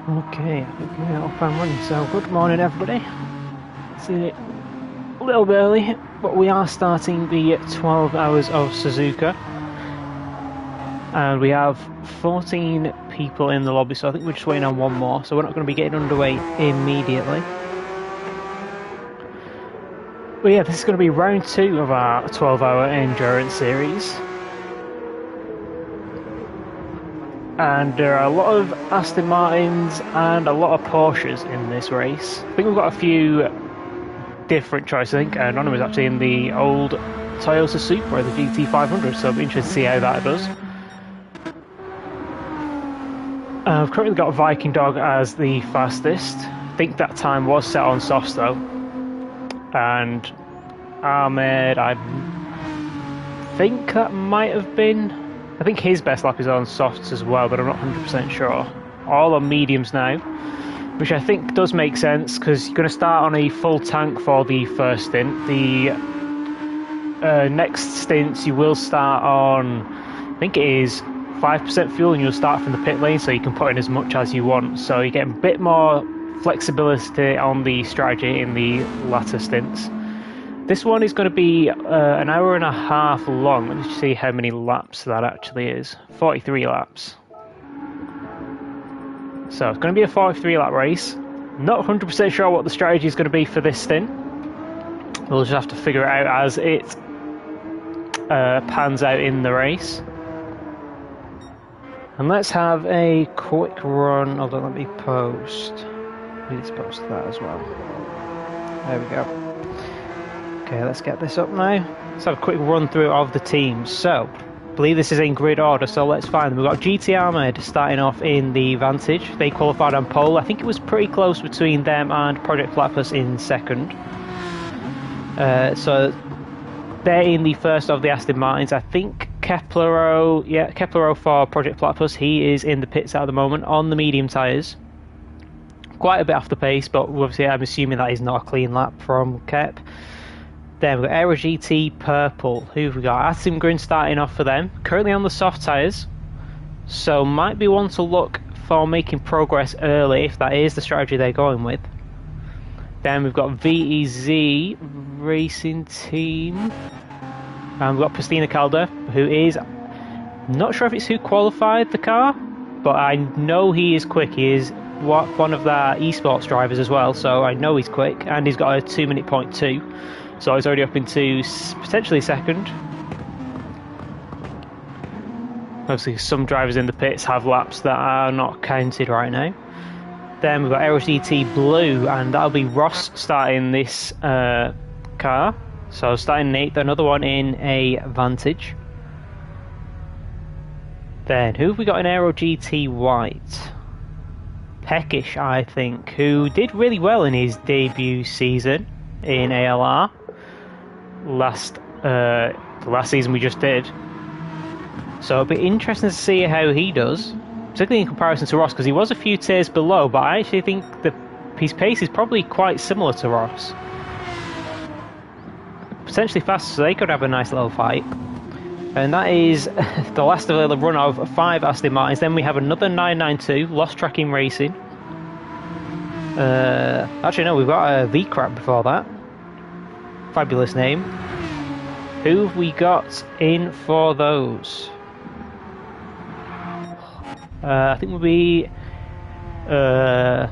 Okay, I think we're off and running. So, good morning, everybody. It's a little bit early, but we are starting the 12 hours of Suzuka. And we have 14 people in the lobby, so I think we're just waiting on one more. So, we're not going to be getting underway immediately. But yeah, this is going to be round 2 of our 12-hour endurance series. And there are a lot of Aston Martins and a lot of Porsches in this race. I think we've got a few different choices. I think Anonymous is actually in the old Toyota Supra, the GT500, so I'll be interested to see how that does. I've currently got Viking Dog as the fastest. I think that time was set on softs though. And Ahmed, I think that might have been... I think his best lap is on softs as well, but I'm not 100% sure. All on mediums now, which I think does make sense because you're going to start on a full tank for the first stint. The next stints you will start on, I think it is 5% fuel, and you'll start from the pit lane, so you can put in as much as you want. So you get a bit more flexibility on the strategy in the latter stints. This one is going to be an hour and a half long. Let me see how many laps that actually is. 43 laps. So it's going to be a 43 lap race. Not 100% sure what the strategy is going to be for this stint. We'll just have to figure it out as it pans out in the race. And let's have a quick run. Hold on, let me post. Let's post that as well. There we go. Okay, let's get this up now. Let's have a quick run through of the teams. So, I believe this is in grid order, so let's find them. We've got GT Ahmed starting off in the Vantage. They qualified on pole. I think it was pretty close between them and Project Platypus in second. So, they're in the first of the Aston Martins. I think Keplero for Project Platypus. He is in the pits at the moment on the medium tyres. Quite a bit off the pace, but obviously I'm assuming that is not a clean lap from Kep. Then we've got Aero GT Purple. Who have we got? Aston Grin starting off for them. Currently on the soft tyres. So might be one to look for making progress early if that is the strategy they're going with. Then we've got VEZ Racing Team. And we've got Pristina Calder, who is... not sure if it's who qualified the car, but I know he is quick. He is one of their eSports drivers as well, so I know he's quick. And he's got a 2-minute point 2. So he's already up into potentially second. Obviously some drivers in the pits have laps that are not counted right now. Then we've got Aero GT Blue, and that'll be Ross starting this car. So starting in 8th, another one in a Vantage. Then who have we got in Aero GT White? Peckish, I think, who did really well in his debut season in ALR. The last season we just did. So it'll be interesting to see how he does, particularly in comparison to Ross, because he was a few tiers below, but I actually think his pace is probably quite similar to Ross. Potentially faster, so they could have a nice little fight. And that is the last of the run of 5 Aston Martins. Then we have another 992, Lost Tracking Racing. Actually no, we've got a V-Crap before that. Fabulous name. Who have we got in for those? I think we'll be... I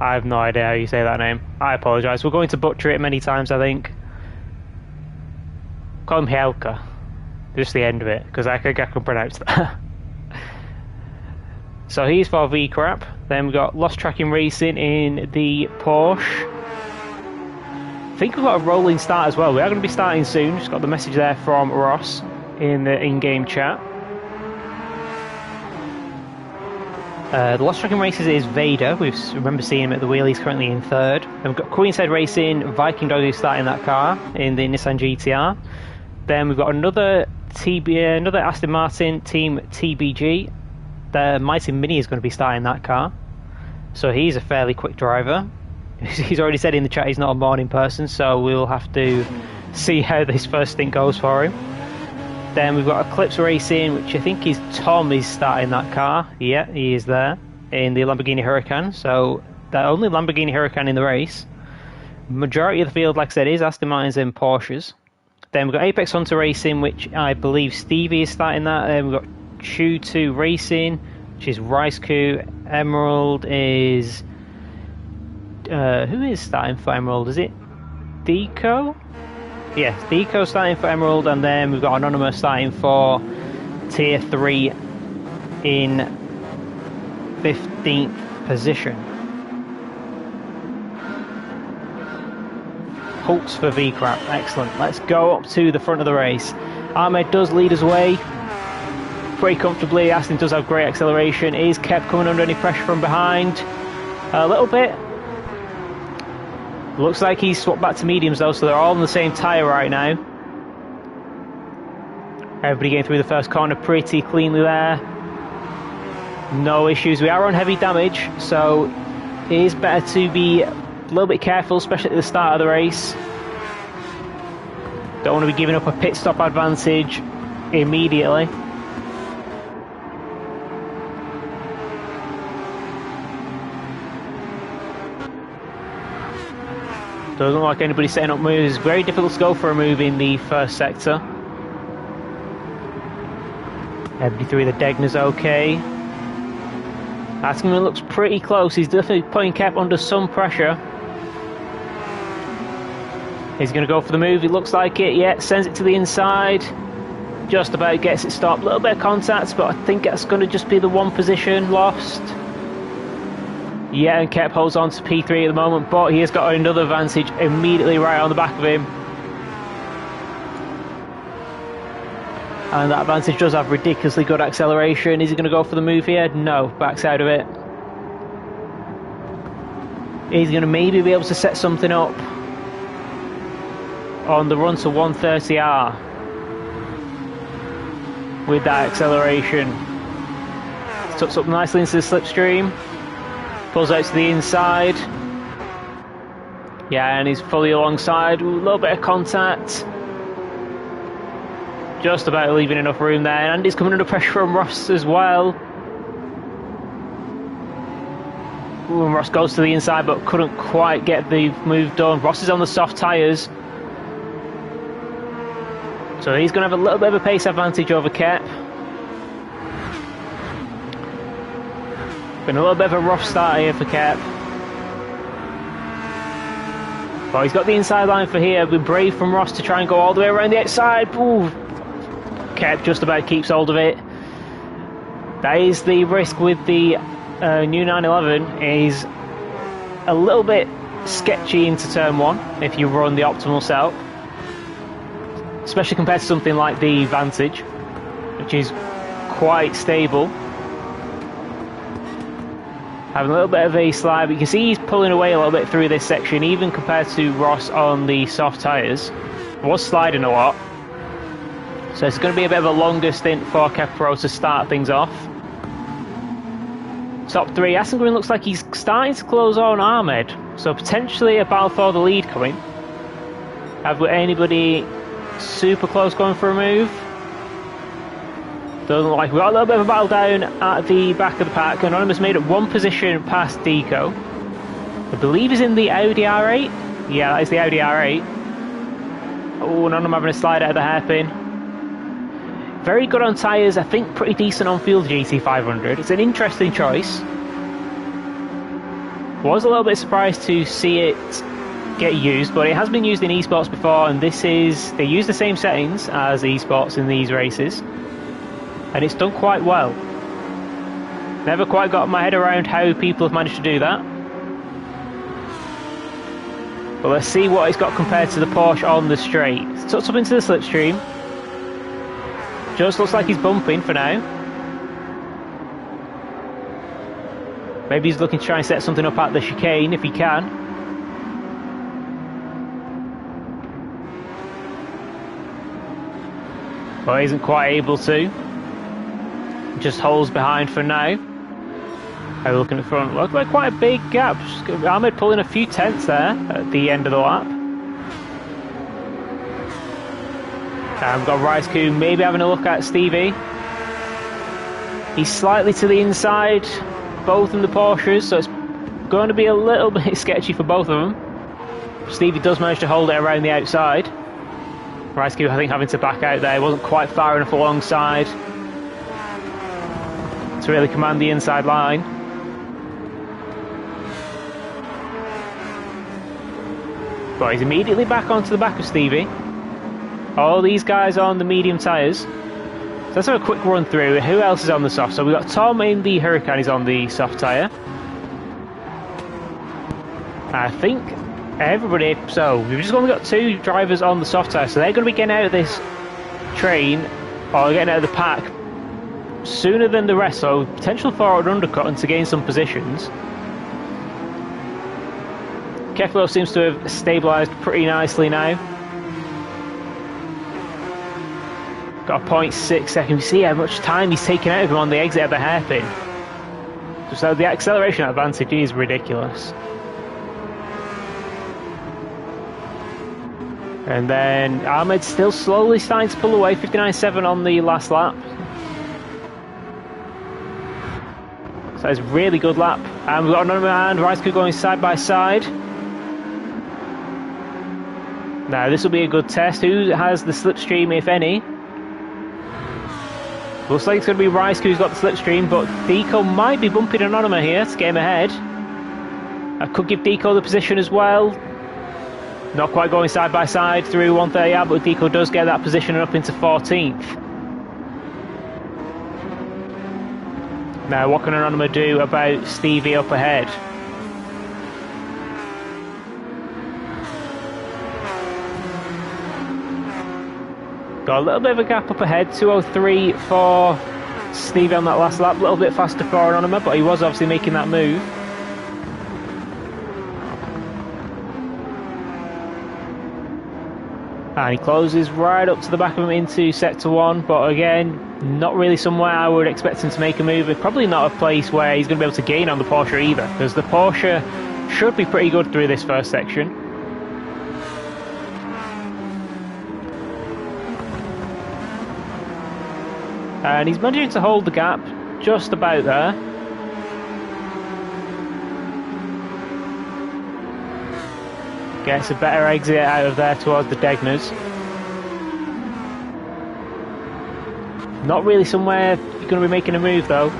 have no idea how you say that name. I apologise. We're going to butcher it many times, I think. Call him Helka. Just the end of it, because I can pronounce that. So he's for V-Crap. Then we've got Lost Tracking Racing in the Porsche. I think we've got a rolling start as well. We are going to be starting soon. Just got the message there from Ross in the in-game chat. The Lost Tracking Racers is Vader. We remember seeing him at the wheel. He's currently in 3rd. And we've got Queenshead Racing, Viking Dog, who's starting that car in the Nissan GTR. Then we've got another Aston Martin team TBG. The Mighty Mini is going to be starting that car. So he's a fairly quick driver. He's already said in the chat he's not a morning person, so we'll have to see how this first stint goes for him. Then we've got Eclipse Racing, which I think is Tom is starting that car. Yeah, he is there in the Lamborghini Huracan. So the only Lamborghini Huracan in the race. Majority of the field, like I said, is Aston Martins and Porsches. Then we've got Apex Hunter Racing, which I believe Stevie is starting that. Then we've got Chew 2 Racing, which is Rice-Coup. Emerald is... who is starting for Emerald? Is it Deco? Yes, Deco starting for Emerald, and then we've got Anonymous starting for Tier 3 in 15th position. Hulks for V-Crap, excellent. Let's go up to the front of the race. Ahmed does lead us away pretty comfortably. Aston does have great acceleration. Is kept coming under any pressure from behind a little bit. Looks like he's swapped back to mediums though, so they're all on the same tyre right now. Everybody getting through the first corner pretty cleanly there. No issues. We are on heavy damage, so it is better to be a little bit careful, especially at the start of the race. Don't want to be giving up a pit stop advantage immediately. Doesn't look like anybody's setting up moves. It's very difficult to go for a move in the first sector. Everybody through the Degna's okay. Aston looks pretty close. He's definitely putting Kep under some pressure. He's going to go for the move. It looks like it. Yeah, sends it to the inside. Just about gets it stopped. A little bit of contact, but I think that's going to just be the one position lost. Yeah, and Kep holds on to P3 at the moment, but he has got another advantage immediately right on the back of him. And that advantage does have ridiculously good acceleration. Is he going to go for the move here? No, backside of it. He's going to maybe be able to set something up on the run to 130R with that acceleration. Tucks up nicely into the slipstream. Pulls out to the inside. Yeah, and he's fully alongside. Ooh, a little bit of contact. Just about leaving enough room there. And Andy's coming under pressure from Ross as well. Ooh, and Ross goes to the inside but couldn't quite get the move done. Ross is on the soft tyres. So he's going to have a little bit of a pace advantage over Kep. Been a little bit of a rough start here for Kep. But he's got the inside line for here. Been brave from Ross to try and go all the way around the outside. Ooh. Kep just about keeps hold of it. That is the risk with the new 911. Is a little bit sketchy into turn 1 if you run the optimal setup. Especially compared to something like the Vantage, which is quite stable. Having a little bit of a slide, but you can see he's pulling away a little bit through this section, even compared to Ross on the soft tyres. Was sliding a lot. So it's going to be a bit of a longer stint for Kepro to start things off. Top 3, Aston Green looks like he's starting to close on Ahmed. So potentially a battle for the lead coming. Have anybody super close going for a move? Doesn't look like we've got a little bit of a battle down at the back of the pack. Anonymous made it one position past Deco. I believe he's in the Audi R8. Yeah, that is the Audi R8. Oh, Anonymous having a slide out of the hairpin. Very good on tyres, I think pretty decent on field GT500. It's an interesting choice. Was a little bit surprised to see it get used, but it has been used in eSports before, and they use the same settings as eSports in these races, and it's done quite well. Never quite got my head around how people have managed to do that. But let's see what it's got compared to the Porsche on the straight. It's tucked up into the slipstream. Just looks like he's bumping for now. Maybe he's looking to try and set something up at the chicane if he can. But he isn't quite able to. Just holds behind for now. How we looking at front? Look like quite a big gap. Ahmed pulling a few tenths there at the end of the lap. We've got Rice-Ku maybe having a look at Stevie. He's slightly to the inside, both in the Porsches, so it's going to be a little bit sketchy for both of them. Stevie does manage to hold it around the outside. Rice-Ku, I think, having to back out there. He wasn't quite far enough alongside to really command the inside line. But he's immediately back onto the back of Stevie. All these guys are on the medium tyres. So let's have a quick run through. Who else is on the soft? So we've got Tom in the Hurricane, he's on the soft tyre. I think everybody, so we've just only got 2 drivers on the soft tyre, so they're going to be getting out of this train, or getting out of the pack, sooner than the rest, so potential for an undercut and to gain some positions. Keflo seems to have stabilised pretty nicely now. Got a 0.6 second. You see how much time he's taken out of him on the exit of the hairpin. So the acceleration advantage is ridiculous. And then Ahmed's still slowly starting to pull away, 59.7 on the last lap. So it's a really good lap. And we've got another man, Rice-Ku, going side by side. Now this will be a good test. Who has the slipstream, if any? Looks like it's going to be Rice-Ku who's got the slipstream, but Deco might be bumping Anonyma here to get him ahead. I could give Deco the position as well. Not quite going side by side through 130 out, but Deco does get that position up into 14th. Now what can Anonyma do about Stevie up ahead? Got a little bit of a gap up ahead, 2:03 for Stevie on that last lap, a little bit faster for Anonyma, but he was obviously making that move. And he closes right up to the back of him into sector 1, but again, not really somewhere I would expect him to make a move. It's probably not a place where he's going to be able to gain on the Porsche either, because the Porsche should be pretty good through this first section. And he's managing to hold the gap just about there. Gets a better exit out of there towards the Degners. Not really somewhere you're going to be making a move though.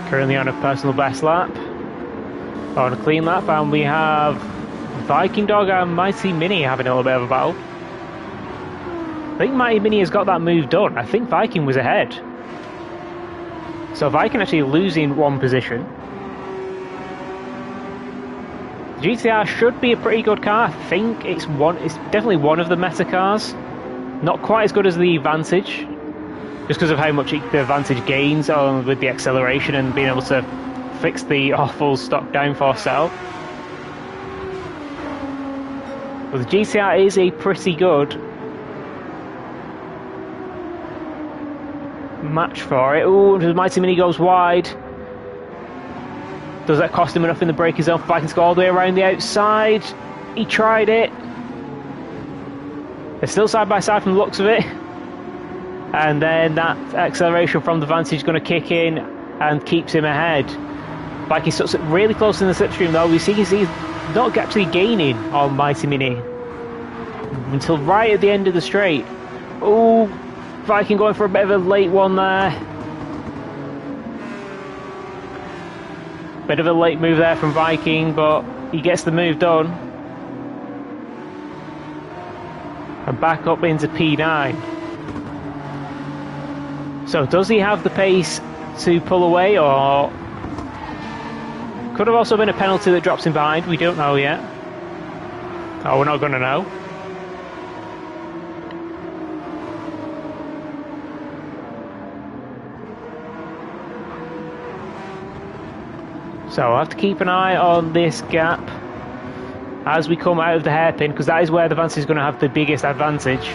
Currently on a personal best lap. On a clean lap, and we have Viking Dog and Mighty Mini having a little bit of a battle. I think Mighty Mini has got that move done. I think Viking was ahead. So Viking actually losing 1 position. GTR should be a pretty good car. I think it's definitely one of the meta cars. Not quite as good as the Vantage, just because of how much the Vantage gains with the acceleration and being able to fix the awful stock downforce setup. But the GTR is a pretty good match for it. Ooh, the Mighty Mini goes wide. Does that cost him enough in the braking zone? Viking to go all the way around the outside. He tried it. They're still side by side from the looks of it. And then that acceleration from the Vantage is going to kick in and keeps him ahead. Viking stuck really close in the slipstream though. We see he's not actually gaining on Mighty Mini until right at the end of the straight. Oh, Viking going for a bit of a late one there. Bit of a late move there from Viking, but he gets the move done. And back up into P9. So does he have the pace to pull away, or could have also been a penalty that drops him behind? We don't know yet. Oh, we're not going to know. So I'll have to keep an eye on this gap as we come out of the hairpin, because that is where the Vantage is going to have the biggest advantage.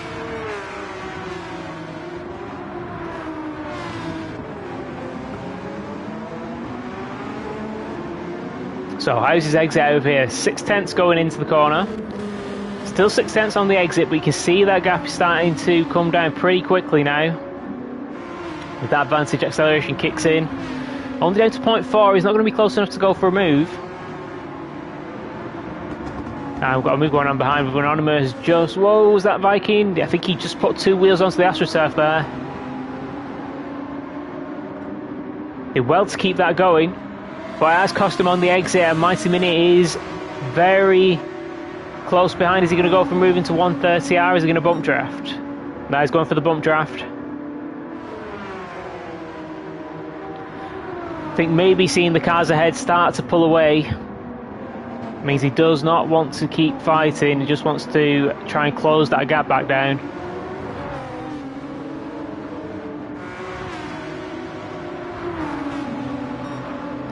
So how's his exit out of here? 6 tenths going into the corner. Still 6 tenths on the exit, but you can see that gap is starting to come down pretty quickly now. With that advantage, acceleration kicks in. Only down to 0.4, he's not going to be close enough to go for a move. And we've got a move going on behind with Anonymous. Just, whoa, was that Viking? I think he just put 2 wheels onto the AstroTurf there. Did well to keep that going, but it has cost him on the exit, and Mighty Minute is very close behind. Is he going to go for moving to 130R? Is he going to bump draft? No, he's going for the bump draft. I think maybe seeing the cars ahead start to pull away means he does not want to keep fighting. He just wants to try and close that gap back down.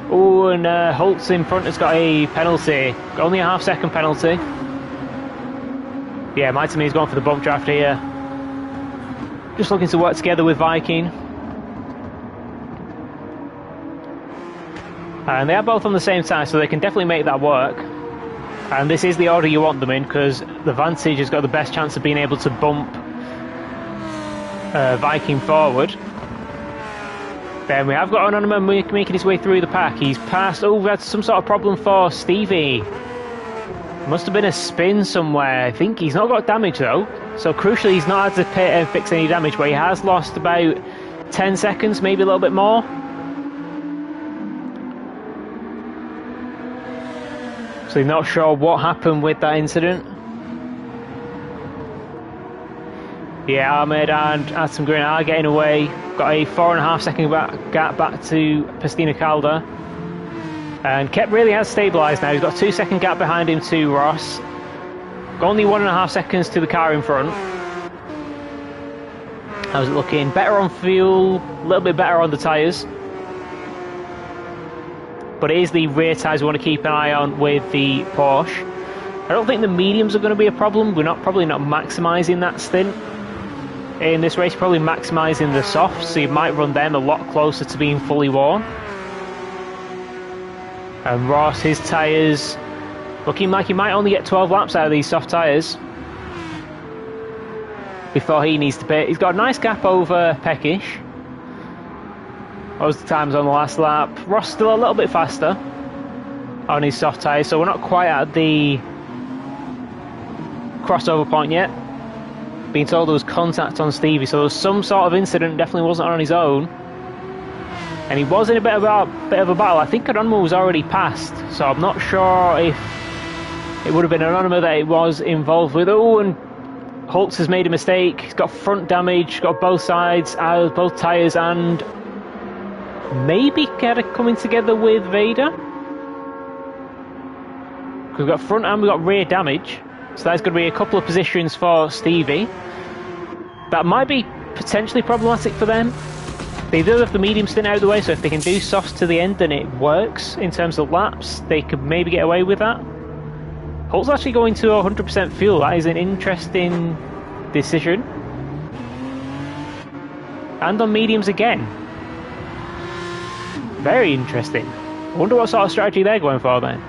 Oh, and Holtz in front has got a penalty. Only a half-second penalty. Yeah, Mighty Minnie's going for the bump draft here. Just looking to work together with Viking. And they are both on the same time, so they can definitely make that work. And this is the order you want them in, because the Vantage has got the best chance of being able to bump Viking forward. Then we have got Anonymous making his way through the pack. He's passed. Oh, we had some sort of problem for Stevie. Must have been a spin somewhere. I think he's not got damage though. So crucially, he's not had to fix any damage, but he has lost about 10 seconds, maybe a little bit more. So I'm not sure what happened with that incident. Yeah, Ahmed and Atom Green are getting away. Got a 4.5 second gap back to Pastina Calder. And Kep really has stabilised now. He's got a 2 second gap behind him to Ross. Got only 1.5 seconds to the car in front. How's it looking? Better on fuel, a little bit better on the tyres. But it is the rear tyres we want to keep an eye on with the Porsche. I don't think the mediums are going to be a problem. We're probably not maximising that stint in this race, probably maximising the softs, so you might run them a lot closer to being fully worn. And Ross, his tyres looking like he might only get 12 laps out of these soft tyres before he needs to pit. He's got a nice gap over Peckish. What was the times on the last lap? Ross still a little bit faster on his soft tyres, so we're not quite at the crossover point yet. Being told there was contact on Stevie, so there was some sort of incident, definitely wasn't on his own. And he was in a bit of a battle. I think Anonymous was already passed, so I'm not sure if it would have been Anonymous that it was involved with. Oh, and Holtz has made a mistake. He's got front damage, got both sides, both tyres, and maybe kind of coming together with Vader. We've got front and we've got rear damage. So that's going to be a couple of positions for Stevie. That might be potentially problematic for them. They do have the medium stint out of the way, so if they can do softs to the end, then it works in terms of laps. They could maybe get away with that. Holt's actually going to 100% fuel. That is an interesting decision. And on mediums again. Very interesting. I wonder what sort of strategy they're going for then.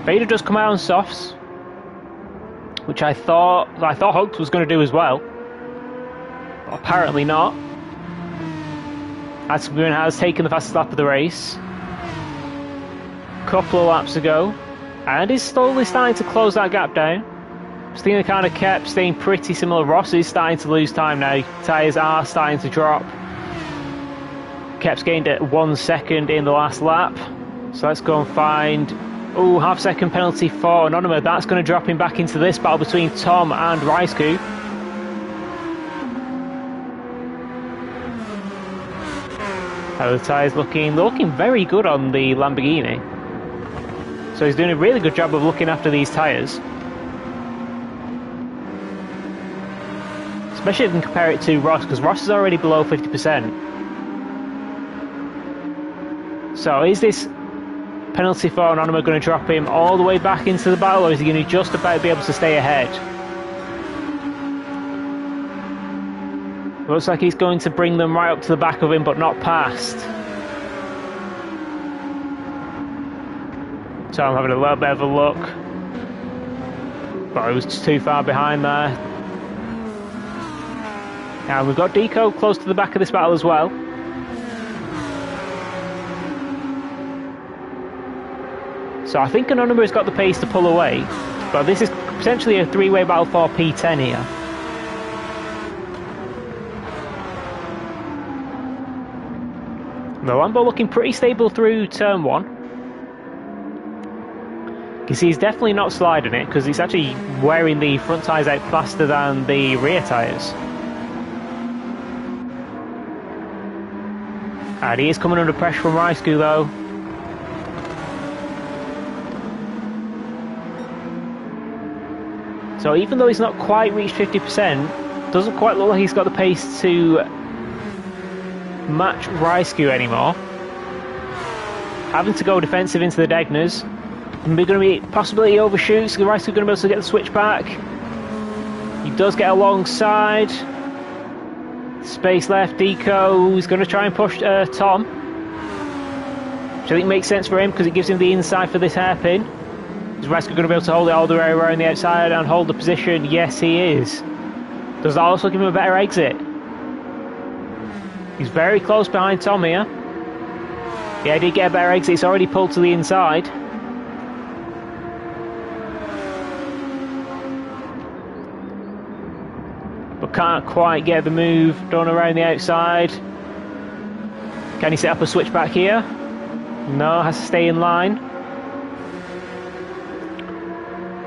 Vader does come out on softs, which I thought Holtz was going to do as well. But apparently not. Atom Green has taken the fastest lap of the race. Couple of laps ago. And is slowly starting to close that gap down. Stina kind of kept staying pretty similar. Ross is starting to lose time now. Tyres are starting to drop. Kep's gained at 1 second in the last lap. So let's go and find... Oh, half-second penalty for Anonymous. That's going to drop him back into this battle between Tom and Raisku. How the tyres looking? They're looking very good on the Lamborghini. So he's doing a really good job of looking after these tyres. Especially if you can compare it to Ross, because Ross is already below 50%. So is this penalty for Anonymous going to drop him all the way back into the battle, or is he going to just about be able to stay ahead? Looks like he's going to bring them right up to the back of him, but not past. Tom having a little bit of a look. But it was just too far behind there. And we've got Deco close to the back of this battle as well. So I think Anonymous has got the pace to pull away. But this is potentially a three-way battle for P10 here. The Lambo looking pretty stable through turn 1. You can see he's definitely not sliding it because he's actually wearing the front tyres out faster than the rear tyres. And he is coming under pressure from Raisku though. So even though he's not quite reached 50%, doesn't quite look like he's got the pace to match Raisku anymore. Having to go defensive into the Degners. And we're going to be possibly overshoots. Raisku's going to be able to get the switch back. He does get alongside. Space left. Deco is going to try and push Tom, which I think makes sense for him because it gives him the inside for this hairpin. Is Raisku going to be able to hold it all the way around the outside and hold the position? Yes, he is. Does that also give him a better exit? He's very close behind Tom here. Yeah, he did get a better exit. It's already pulled to the inside. But can't quite get the move done around the outside. Can he set up a switch back here? No, has to stay in line.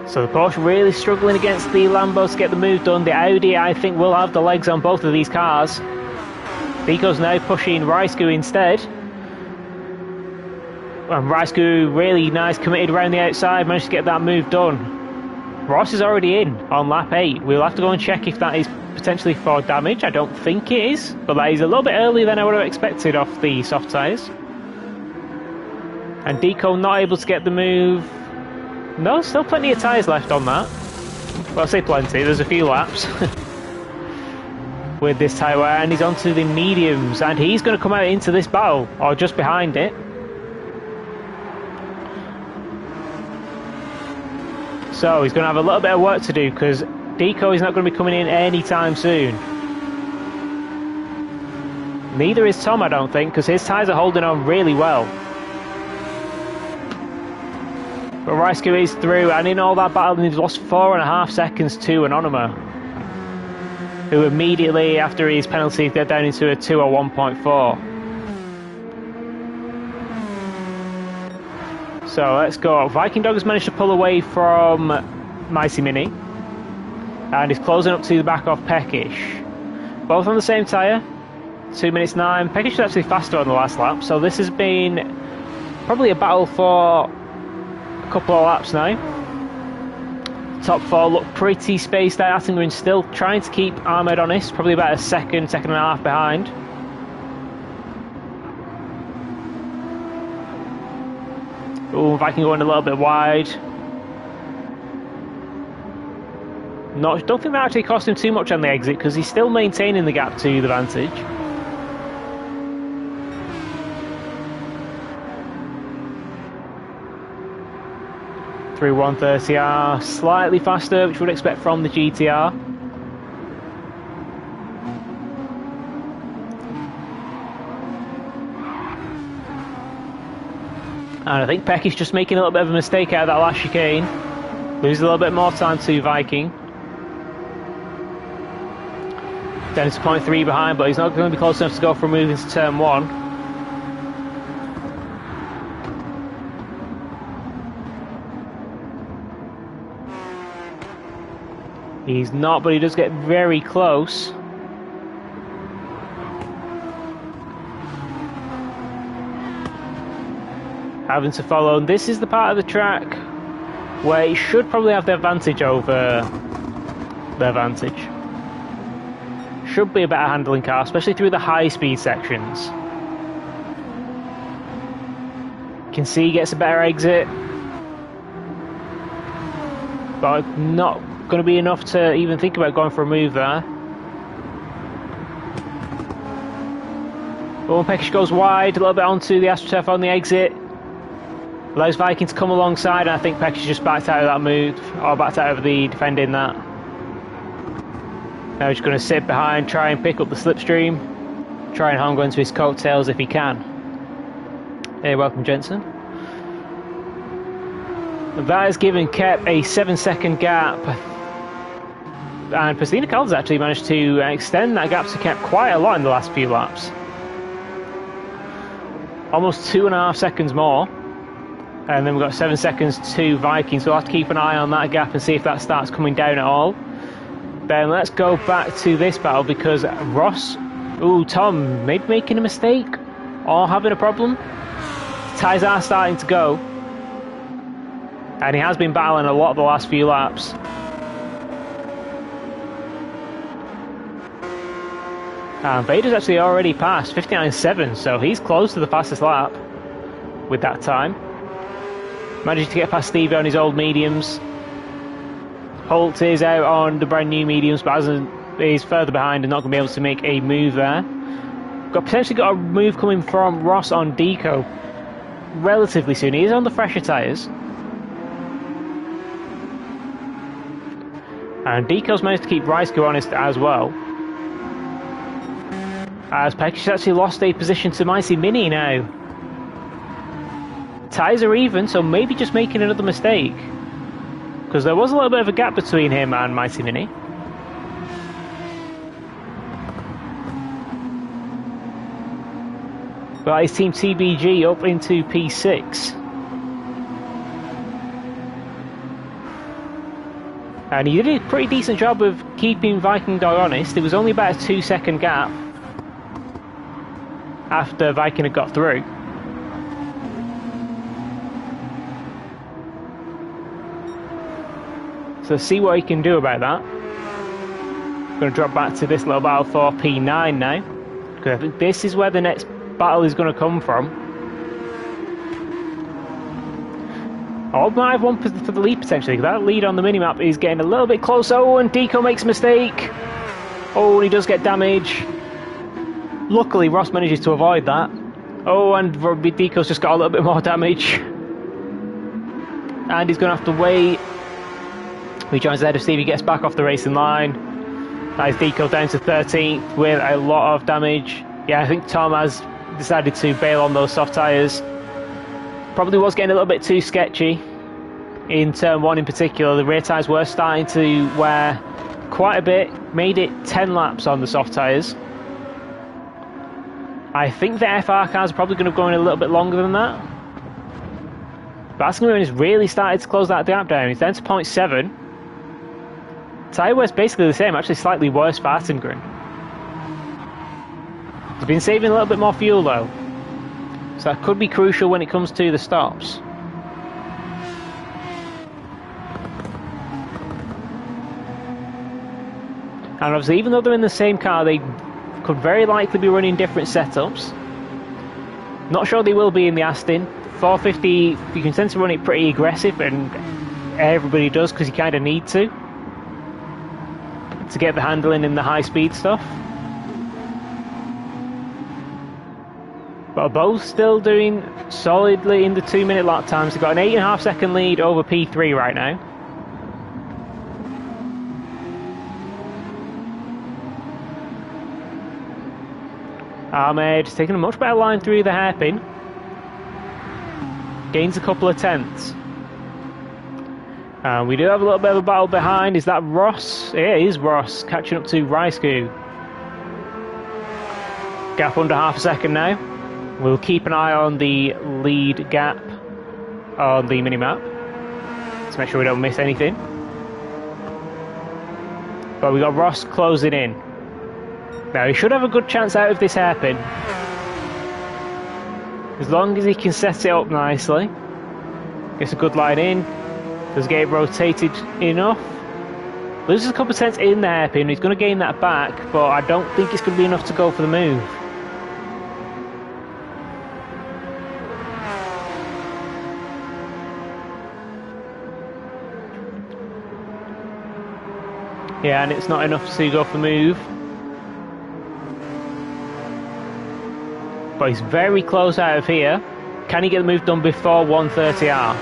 So the Porsche really struggling against the Lambo to get the move done. The Audi, I think, will have the legs on both of these cars. Deco's now pushing Raisku instead. And Raisku really nice, committed around the outside, managed to get that move done. Ross is already in on lap 8. We'll have to go and check if that is potentially for damage. I don't think it is, but that is a little bit earlier than I would have expected off the soft tyres. And Deco not able to get the move. No, still plenty of tyres left on that. Well, I say plenty, there's a few laps. With this tyre wear, and he's onto the mediums, and he's going to come out into this battle, or just behind it. So he's going to have a little bit of work to do, because Deco is not going to be coming in anytime soon. Neither is Tom, I don't think, because his tyres are holding on really well. But Raisku is through, and in all that battle, he's lost 4.5 seconds to Anonymous, who immediately after his penalty get down into a 2 or 1.4. So let's go. Viking Dog has managed to pull away from Micey Mini, and is closing up to the back of Peckish. Both on the same tyre, 2 minutes 9. Peckish is actually faster on the last lap, so this has been probably a battle for couple of laps now. Top 4 look pretty spaced out. Attingren's still trying to keep Ahmed honest, probably about a second and a half behind. Oh, Viking going a little bit wide. Don't think that actually cost him too much on the exit because he's still maintaining the gap to the Vantage. Through 130R, slightly faster, which you would expect from the GTR. And I think Peck is just making a little bit of a mistake out of that last chicane. Loses a little bit more time to Viking. Down to 0.3 behind, but he's not going to be close enough to go for a move into turn 1. He's not, but he does get very close. Having to follow, and this is the part of the track where he should probably have the advantage over the Vantage. Should be a better handling car, especially through the high speed sections. Can see he gets a better exit, but not going to be enough to even think about going for a move there. But when Peckish goes wide, a little bit onto the AstroTurf on the exit. Allows Viking to come alongside, and I think Pecker's just backed out of that move, or backed out of the defending that. Now he's going to sit behind, try and pick up the slipstream, try and hang on to his coattails if he can. Hey, welcome Jensen. And that has given Kep a 7-second gap, and Pastina Calder's actually managed to extend that gap to Kep quite a lot in the last few laps. Almost 2.5 seconds more. And then we've got 7 seconds to Viking, so we'll have to keep an eye on that gap and see if that starts coming down at all. Then let's go back to this battle because Ross, Tom, maybe making a mistake or having a problem. Tyres are starting to go, and he has been battling a lot of the last few laps. And Vader's actually already passed 59.7, so he's close to the fastest lap with that time. Managed to get past Stevie on his old mediums. Holt is out on the brand new mediums, but is further behind and not going to be able to make a move there. Potentially got a move coming from Ross on Deco relatively soon. He is on the fresher tyres. And Deco's managed to keep Rysco honest as well. As Pecker's actually lost a position to Micey Mini now. Tyres are even, so maybe just making another mistake. Because there was a little bit of a gap between him and Mighty Mini. But his team TBG up into P6. And he did a pretty decent job of keeping Viking Dog honest. It was only about a 2-second gap after Viking had got through. So see what he can do about that. Going to drop back to this little battle for P9 now, because I think this is where the next battle is going to come from. I might have one for the lead potentially, because that lead on the minimap is getting a little bit close. Oh, and Deco makes a mistake. Oh, and he does get damage. Luckily, Ross manages to avoid that. Oh, and Deco's just got a little bit more damage. And he's going to have to wait. He joins ahead of Stevie, gets back off the racing line. That is Deco down to 13th with a lot of damage. Yeah, I think Tom has decided to bail on those soft tyres. Probably was getting a little bit too sketchy in turn 1 in particular. The rear tyres were starting to wear quite a bit, made it 10 laps on the soft tyres. I think the FR cars are probably going to go in a little bit longer than that. But Askenmoon has really started to close that gap down. He's down to 0.7. Tyre wear's basically the same, actually slightly worse for Attengren. He's been saving a little bit more fuel though, so that could be crucial when it comes to the stops. And obviously, even though they're in the same car, they could very likely be running different setups. Not sure they will be in the Aston. 450, you can tend to run it pretty aggressive, and everybody does because you kind of need to get the handling in the high speed stuff. But both still doing solidly in the 2-minute lap times. They've got an 8.5 second lead over P3 right now. Ahmed taking a much better line through the hairpin. Gains a couple of tenths. And we do have a little bit of a battle behind. Is that Ross? Yeah, it is Ross catching up to Rysco. Gap under half a second now. We'll keep an eye on the lead gap on the minimap to make sure we don't miss anything. But we got Ross closing in. Now he should have a good chance out of this hairpin, as long as he can set it up nicely. Gets a good line in. Does get it rotated enough. Loses a couple of tenths in the hairpin. He's going to gain that back, but I don't think it's going to be enough to go for the move. Yeah, and it's not enough to go for the move. But he's very close out of here. Can he get the move done before 130R?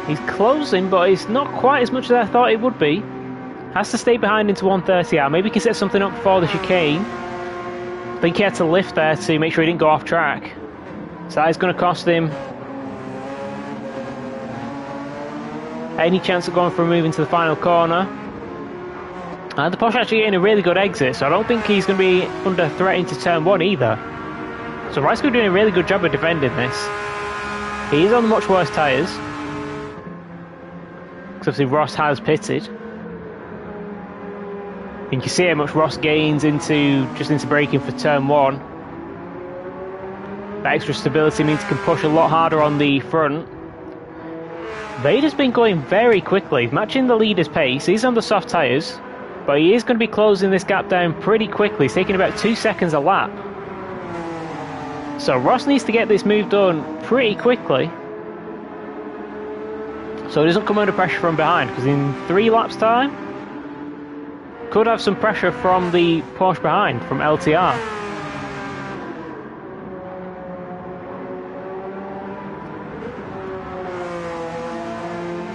He's closing, but it's not quite as much as I thought it would be. Has to stay behind into 130R. Maybe he can set something up before the chicane. I think he had to lift there to make sure he didn't go off track. So that is going to cost him any chance of going for a move into the final corner. And the Porsche actually getting a really good exit, so I don't think he's going to be under threat into turn 1 either. So Rysco doing a really good job of defending this. He is on much worse tyres. Because obviously Ross has pitted. And you can see how much Ross gains into braking for turn 1. That extra stability means he can push a lot harder on the front. Vader's been going very quickly, matching the leader's pace. He's on the soft tyres, but he is going to be closing this gap down pretty quickly. He's taking about 2 seconds a lap. So Ross needs to get this move done pretty quickly, so he doesn't come under pressure from behind, because in 3 laps time, could have some pressure from the Porsche behind, from LTR.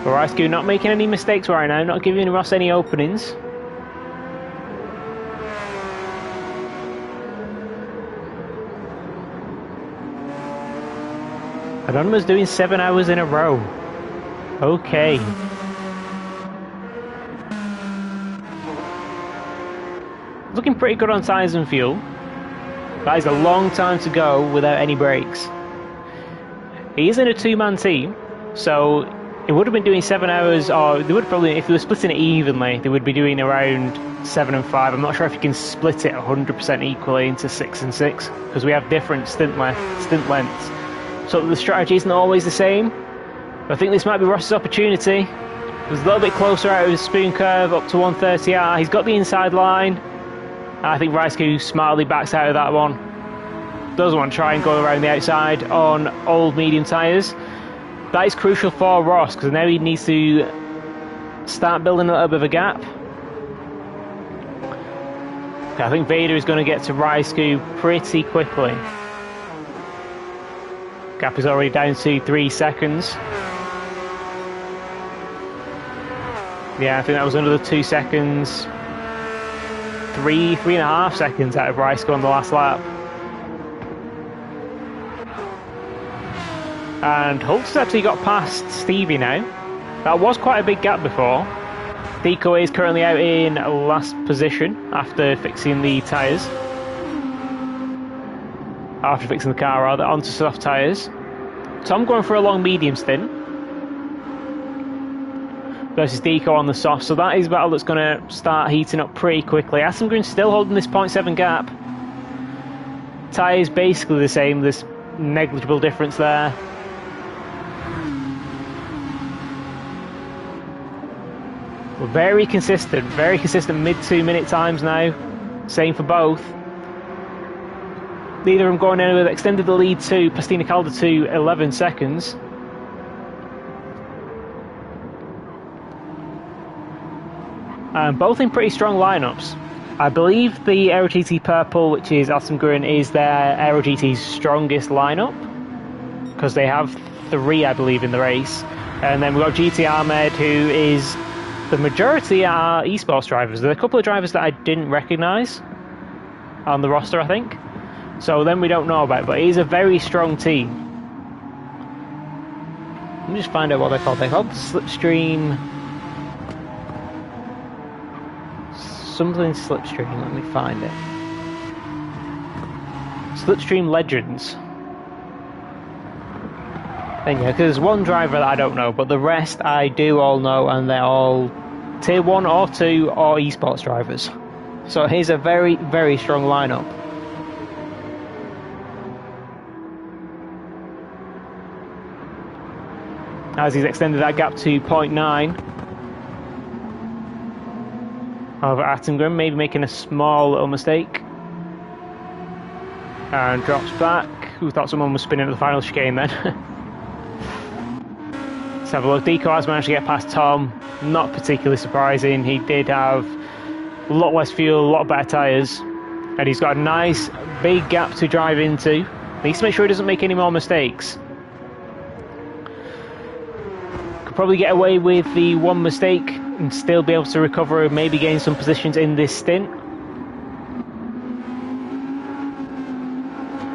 Rysco not making any mistakes right now, not giving Ross any openings. Anonymous doing 7 hours in a row. Okay. Looking pretty good on tyres and fuel. That is a long time to go without any brakes. He is in a 2-man team, so it would have been doing 7 hours, or they would probably, if they were splitting it evenly, they would be doing around 7 and 5. I'm not sure if you can split it 100% equally into 6 and 6, because we have different stint lengths. So the strategy isn't always the same. But I think this might be Ross's opportunity. It was a little bit closer out of his spoon curve up to 130R. He's got the inside line. I think Rysco smartly backs out of that one. Doesn't want to try and go around the outside on old medium tyres. That is crucial for Ross, because now he needs to start building a little bit of a gap. Okay, I think Vader is going to get to Rysco pretty quickly. Gap is already down to 3 seconds. Yeah, I think that was another 2 seconds. 3.5 seconds out of Rysco on the last lap. And Holt's actually got past Stevie now. That was quite a big gap before. Deco is currently out in last position after fixing the tyres. After fixing the car, rather, onto soft tyres. Tom going for a long medium stint versus Deco on the soft, so that is a battle that's going to start heating up pretty quickly. Aston Green still holding this 0.7 gap. Tyres basically the same, there's negligible difference there. We're very consistent mid 2 minute times now. Same for both. Neither of them going anywhere. Extended the lead to Pastina Calder to 11 seconds. And both in pretty strong lineups. I believe the Aero GT Purple, which is Aston Green, is their Aero GT's strongest lineup, because they have 3, I believe, in the race. And then we've got GT Ahmed, who is, the majority are eSports drivers. There are a couple of drivers that I didn't recognise on the roster, I think. So then we don't know about, but it is a very strong team. Let me just find out what they're called. They're called Slipstream... something Slipstream, let me find it. Slipstream Legends. And yeah, because there's one driver that I don't know, but the rest I do all know, and they're all tier 1 or 2 or eSports drivers. So here's a very, very strong lineup. As he's extended that gap to 0.9. Over Attengren, maybe making a small little mistake. And drops back. Who thought someone was spinning at the final chicane then? Let's have a look. Deco has managed to get past Tom. Not particularly surprising. He did have A lot less fuel, a lot better tyres. And he's got a nice big gap to drive into. Needs to make sure he doesn't make any more mistakes. Could probably get away with the one mistake and still be able to recover and maybe gain some positions in this stint.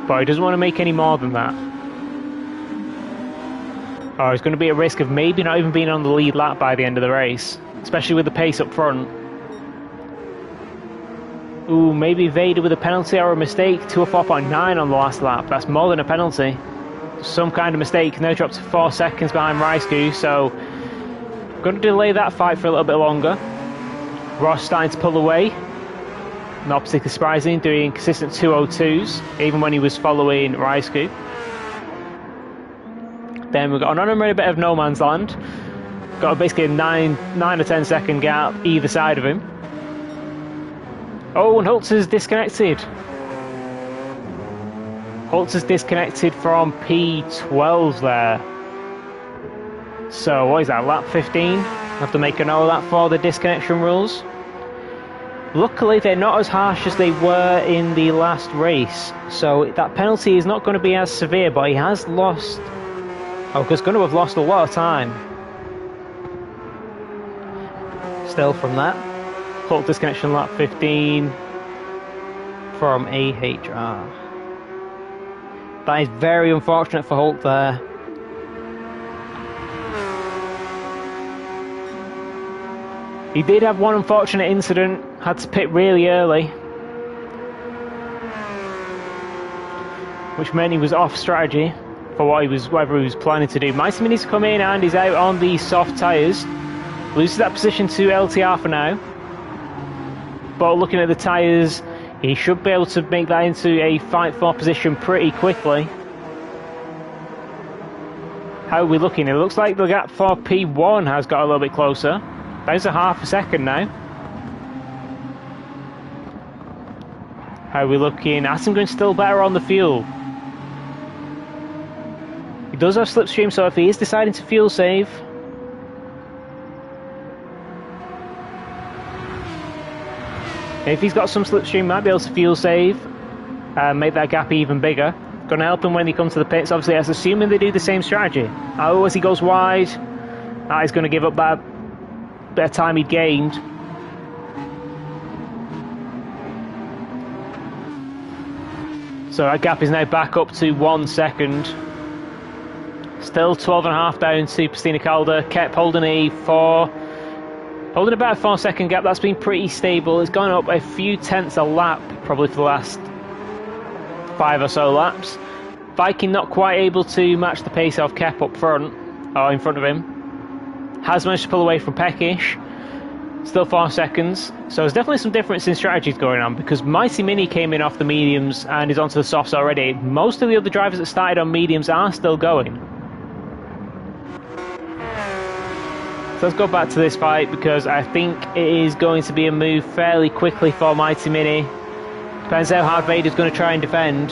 But he doesn't want to make any more than that. Or he's going to be at risk of maybe not even being on the lead lap by the end of the race, especially with the pace up front. Ooh, maybe Vader with a penalty or a mistake to a 4.9 on the last lap. That's more than a penalty. Some kind of mistake. Now dropped to 4 seconds behind Raikkonen, so going to delay that fight for a little bit longer. Ross starting to pull away. Not particularly surprising, doing consistent 202s, even when he was following Raikkonen. Then we've got another bit of no man's land. Got basically a 9 or 10 second gap either side of him. Oh, and Holtz is disconnected. Holtz is disconnected from P12 there. So, what is that, lap 15? Have to make a note of that for the disconnection rules. Luckily, they're not as harsh as they were in the last race. So, that penalty is not going to be as severe, but he has lost... Oh, he's going to have lost a lot of time. Still from that. Holtz disconnection lap 15 from AHR. That is very unfortunate for Holt there. He did have one unfortunate incident, had to pit really early, which meant he was off strategy for whatever he was planning to do. Mighty Mini's come in and he's out on the soft tyres. Loses that position to LTR for now. But looking at the tyres, he should be able to make that into a fight for position pretty quickly. How are we looking? It looks like the gap for P1 has got a little bit closer. That's a half a second now. How are we looking? Aston still better on the fuel. He does have slipstream, so if he is deciding to fuel save, if he's got some slipstream, might be able to fuel save and make that gap even bigger. Going to help him when he comes to the pits. Obviously, that's assuming they do the same strategy. Oh, as he goes wide, that is going to give up that bit of time he'd gained. So that gap is now back up to 1 second. Still 12.5 down to Pastina Calder. Kept holding holding about a 4 second gap. That's been pretty stable. It's gone up a few tenths a lap, probably for the last 5 or so laps. Viking not quite able to match the pace of Kep up front, or in front of him. Has managed to pull away from Peckish. Still 4 seconds. So there's definitely some difference in strategies going on, because Mighty Mini came in off the mediums and is onto the softs already. Most of the other drivers that started on mediums are still going. So let's go back to this fight, because I think it is going to be a move fairly quickly for Mighty Mini. Depends how hard Vader's going to try and defend.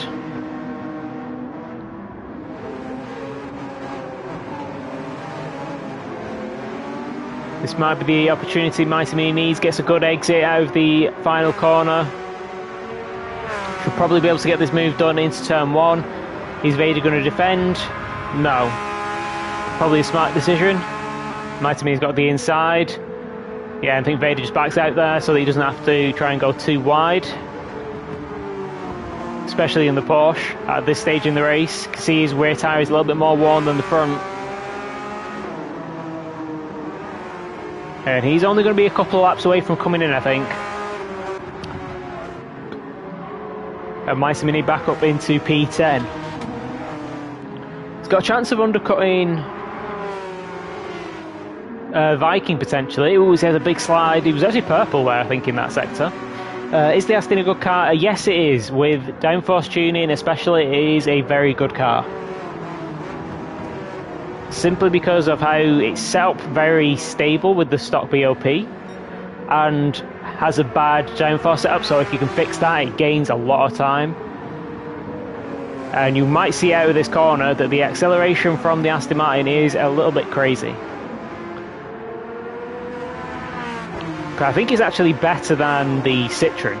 This might be the opportunity Mighty Mini needs. Gets a good exit out of the final corner. Should probably be able to get this move done into turn 1. Is Vader going to defend? No. Probably a smart decision. Mighty Mini's got the inside. Yeah, I think Vader just backs out there so that he doesn't have to try and go too wide. Especially in the Porsche at this stage in the race. You can see his rear tyre is a little bit more worn than the front. And he's only going to be a couple of laps away from coming in, I think. And Mighty Mini back up into P10. He's got a chance of undercutting Viking potentially. Ooh, he has a big slide. He was actually purple there, I think, in that sector. Is the Aston a good car? Yes, it is. With downforce tuning, especially, it is a very good car. Simply because of how it's set up very stable with the stock BOP and has a bad downforce setup, so if you can fix that, it gains a lot of time. And you might see out of this corner that the acceleration from the Aston Martin is a little bit crazy. I think he's actually better than the Citroen.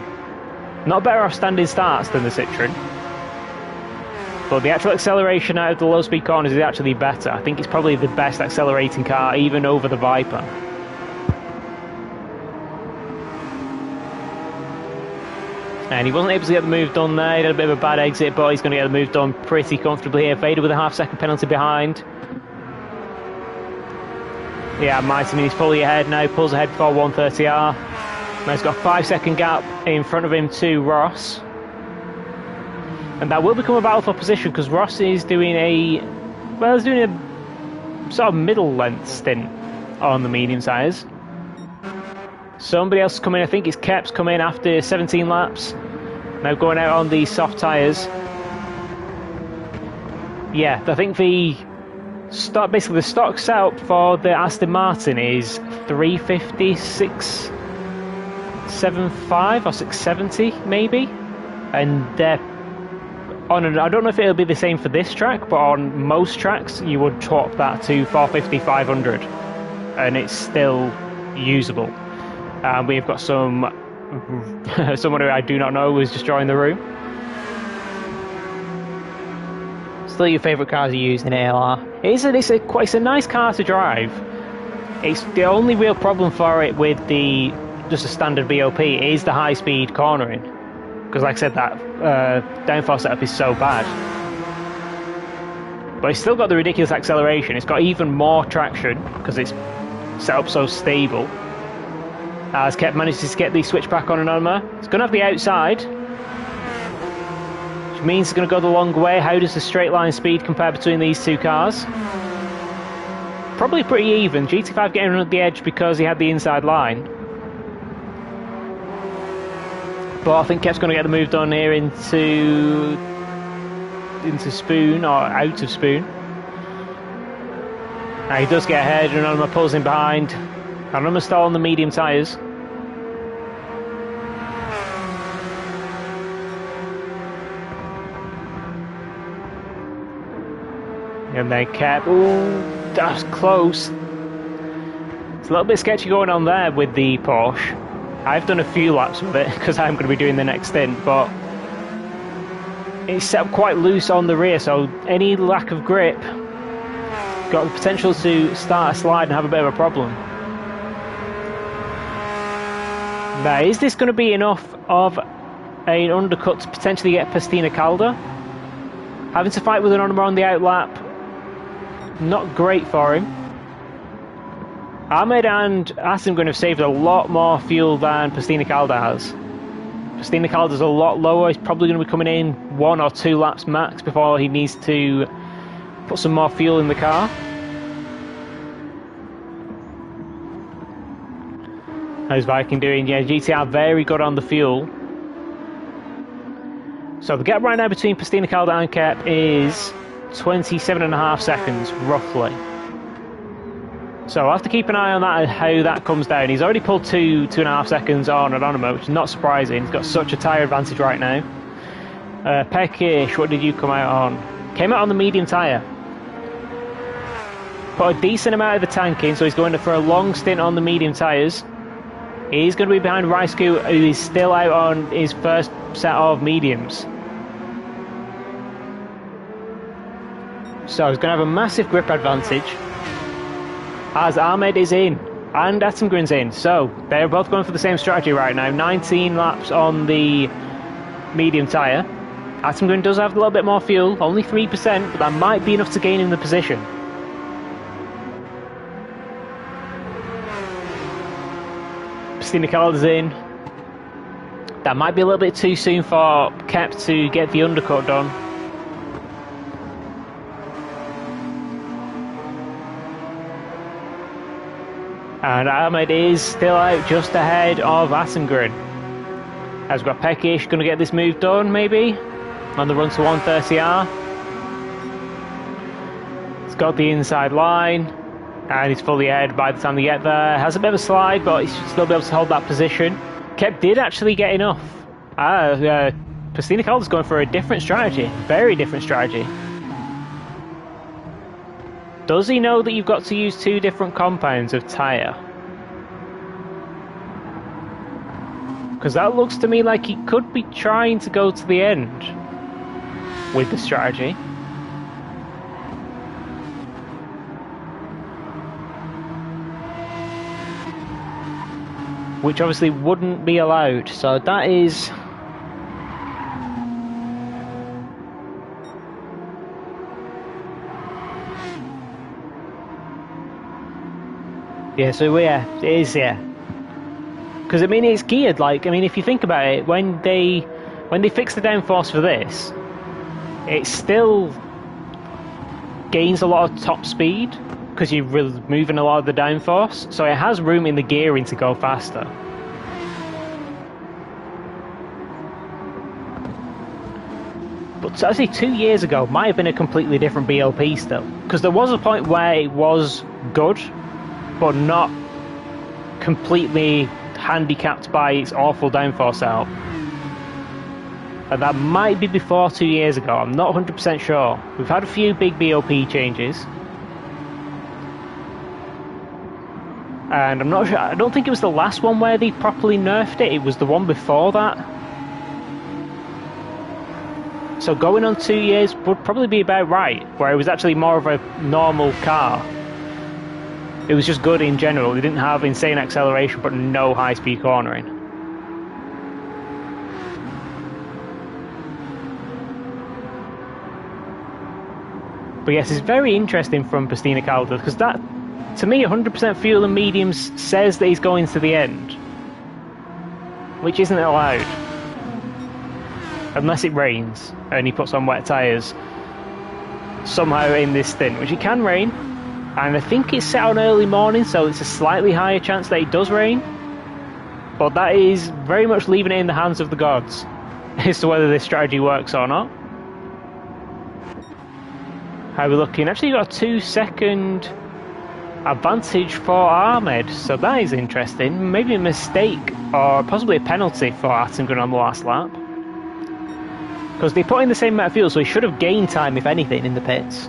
Not better off standing starts than the Citroen. But the actual acceleration out of the low-speed corners is actually better. I think it's probably the best accelerating car, even over the Viper. And he wasn't able to get the move done there. He had a bit of a bad exit, but he's going to get the move done pretty comfortably here. Vader with a half-second penalty behind. Yeah, Mighty Mini's fully ahead now. Pulls ahead before 130R. Now he's got a 5-second gap in front of him to Ross. And that will become a battle for position because Ross is doing a... well, he's doing a sort of middle-length stint on the medium tyres. Somebody else is coming. I think it's Kep's coming after 17 laps. Now going out on the soft tyres. Yeah, I think the stock, basically the stock setup for the Aston Martin is 350, 675 or 670 maybe. And they're on, I don't know if it'll be the same for this track, but on most tracks you would swap that to 450, 500 and it's still usable. We've got someone who I do not know who's just joined the room. Still your favourite cars you use in ALR. It's a nice car to drive. It's the only real problem for it with just a standard BOP is the high speed cornering. Because like I said, that downforce setup is so bad. But it's still got the ridiculous acceleration. It's got even more traction because it's set up so stable. As Kep manages to get the switch back on and on there. It's going to have the outside, which means it's going to go the long way. How does the straight line speed compare between these two cars? Probably pretty even. GT5 getting on the edge because he had the inside line. But I think Kep's going to get the move done here into Spoon, or out of Spoon. Now he does get ahead, and Anonymous pulls him behind. Anonymous still on the medium tyres. And then Kep, ooh, that's close. It's a little bit sketchy going on there with the Porsche. I've done a few laps with it because I'm going to be doing the next stint, but it's set up quite loose on the rear, so any lack of grip got the potential to start a slide and have a bit of a problem. Now, is this going to be enough of an undercut to potentially get Pastina Calda? Having to fight with an Onima on the outlap, not great for him. Ahmed and Asengren have saved a lot more fuel than Pastina Calda has. Pastina Calda's a lot lower. He's probably going to be coming in 1 or 2 laps max before he needs to put some more fuel in the car. How's Viking doing? Yeah, GTR very good on the fuel. So the gap right now between Pastina Calda and Kep is 27.5 seconds, roughly. So I'll have to keep an eye on that and how that comes down. He's already pulled 2.5 seconds on Anonymous, which is not surprising. He's got such a tyre advantage right now. Peckish, what did you come out on? Came out on the medium tyre. Put a decent amount of the tank in, so he's going for a long stint on the medium tyres. He's going to be behind Raisku, who is still out on his first set of mediums. So he's going to have a massive grip advantage. As Ahmed is in, and Attengren's in. So they're both going for the same strategy right now. 19 laps on the medium tyre. Attengren does have a little bit more fuel, only 3%, but that might be enough to gain him the position. Pastina Calda's in. That might be a little bit too soon for Kep to get the undercut done. And Ahmed is still out just ahead of Attengren. Has got Peckish, going to get this move done maybe? On the run to 130R. He's got the inside line. And he's fully ahead by the time they get there. Has a bit of a slide, but he should still be able to hold that position. Kep did actually get enough. Pastina Calda's going for a different strategy. Very different strategy. Does he know that you've got to use 2 different compounds of tyre? Because that looks to me like he could be trying to go to the end with the strategy. Which obviously wouldn't be allowed, so that is... Yeah, so yeah, it is, yeah. Because I mean, it's geared like, I mean, if you think about it, when they fix the downforce for this, it still gains a lot of top speed because you're removing a lot of the downforce, so it has room in the gearing to go faster. But actually 2 years ago might have been a completely different BLP still, because there was a point where it was good, but not completely handicapped by its awful downforce out. And that might be before 2 years ago, I'm not 100% sure. We've had a few big BOP changes. And I'm not sure, I don't think it was the last one where they properly nerfed it, it was the one before that. So going on 2 years would probably be about right, where it was actually more of a normal car. It was just good in general, it didn't have insane acceleration but no high-speed cornering. But yes, it's very interesting from Pastina Calder, because that, to me, 100% fuel and mediums says that he's going to the end. Which isn't allowed. Unless it rains, and he puts on wet tyres somehow in this stint, which it can rain. And I think it's set on early morning, so it's a slightly higher chance that it does rain. But that is very much leaving it in the hands of the gods as to whether this strategy works or not. How are we looking? Actually, you've got a 2-second advantage for Ahmed, so that is interesting. Maybe a mistake or possibly a penalty for Attengren on the last lap. Because they put in the same amount of fuel, so he should have gained time, if anything, in the pits.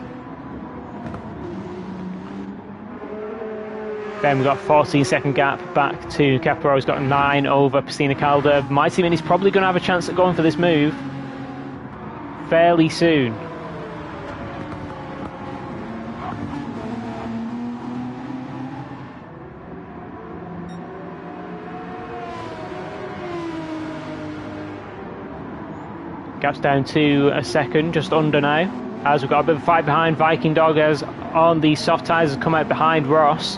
Then we've got a 14-second gap back to Caparo. He's got 9 over Pastina Calder. My team is probably going to have a chance at going for this move fairly soon. Gap's down to a second, just under now. As we've got a bit of a fight behind Viking Dog as on the soft tyres has come out behind Ross.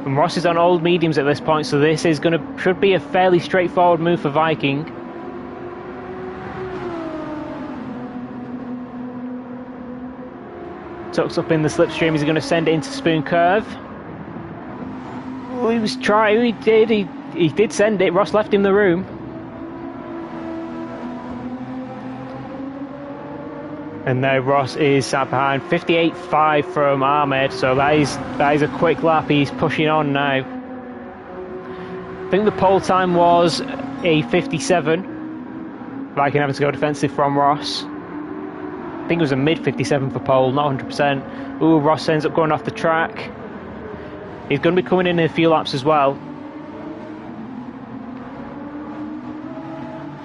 And Ross is on old mediums at this point, so this is should be a fairly straightforward move for Viking. Tucks up in the slipstream, he's going to send it into Spoon Curve. He was trying, he did send it, Ross left him the room. And now Ross is sat behind 58.5 from Ahmed, so that is a quick lap. He's pushing on now. I think the pole time was a 57. Viking having to go defensive from Ross. I think it was a mid 57 for pole, not 100%. Ooh, Ross ends up going off the track. He's going to be coming in a few laps as well.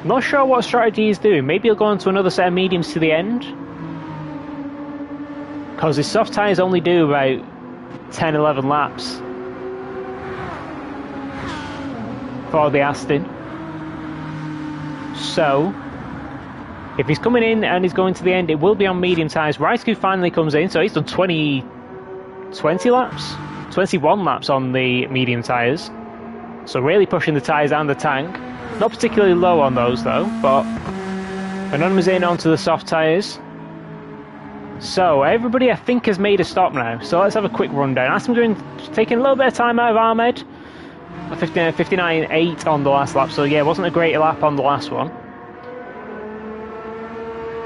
Not sure what strategy he's doing. Maybe he'll go on to another set of mediums to the end. Because his soft tyres only do about 10-11 laps for the Aston. So, if he's coming in and he's going to the end, it will be on medium tyres. Rysku finally comes in, so he's done 20 laps? 21 laps on the medium tyres. So really pushing the tyres and the tank. Not particularly low on those though, but Anonymous in onto the soft tyres. So everybody I think has made a stop now, so let's have a quick rundown. Aston taking a little bit of time out of Ahmed. 59.8 on the last lap, so yeah, it wasn't a great lap on the last one.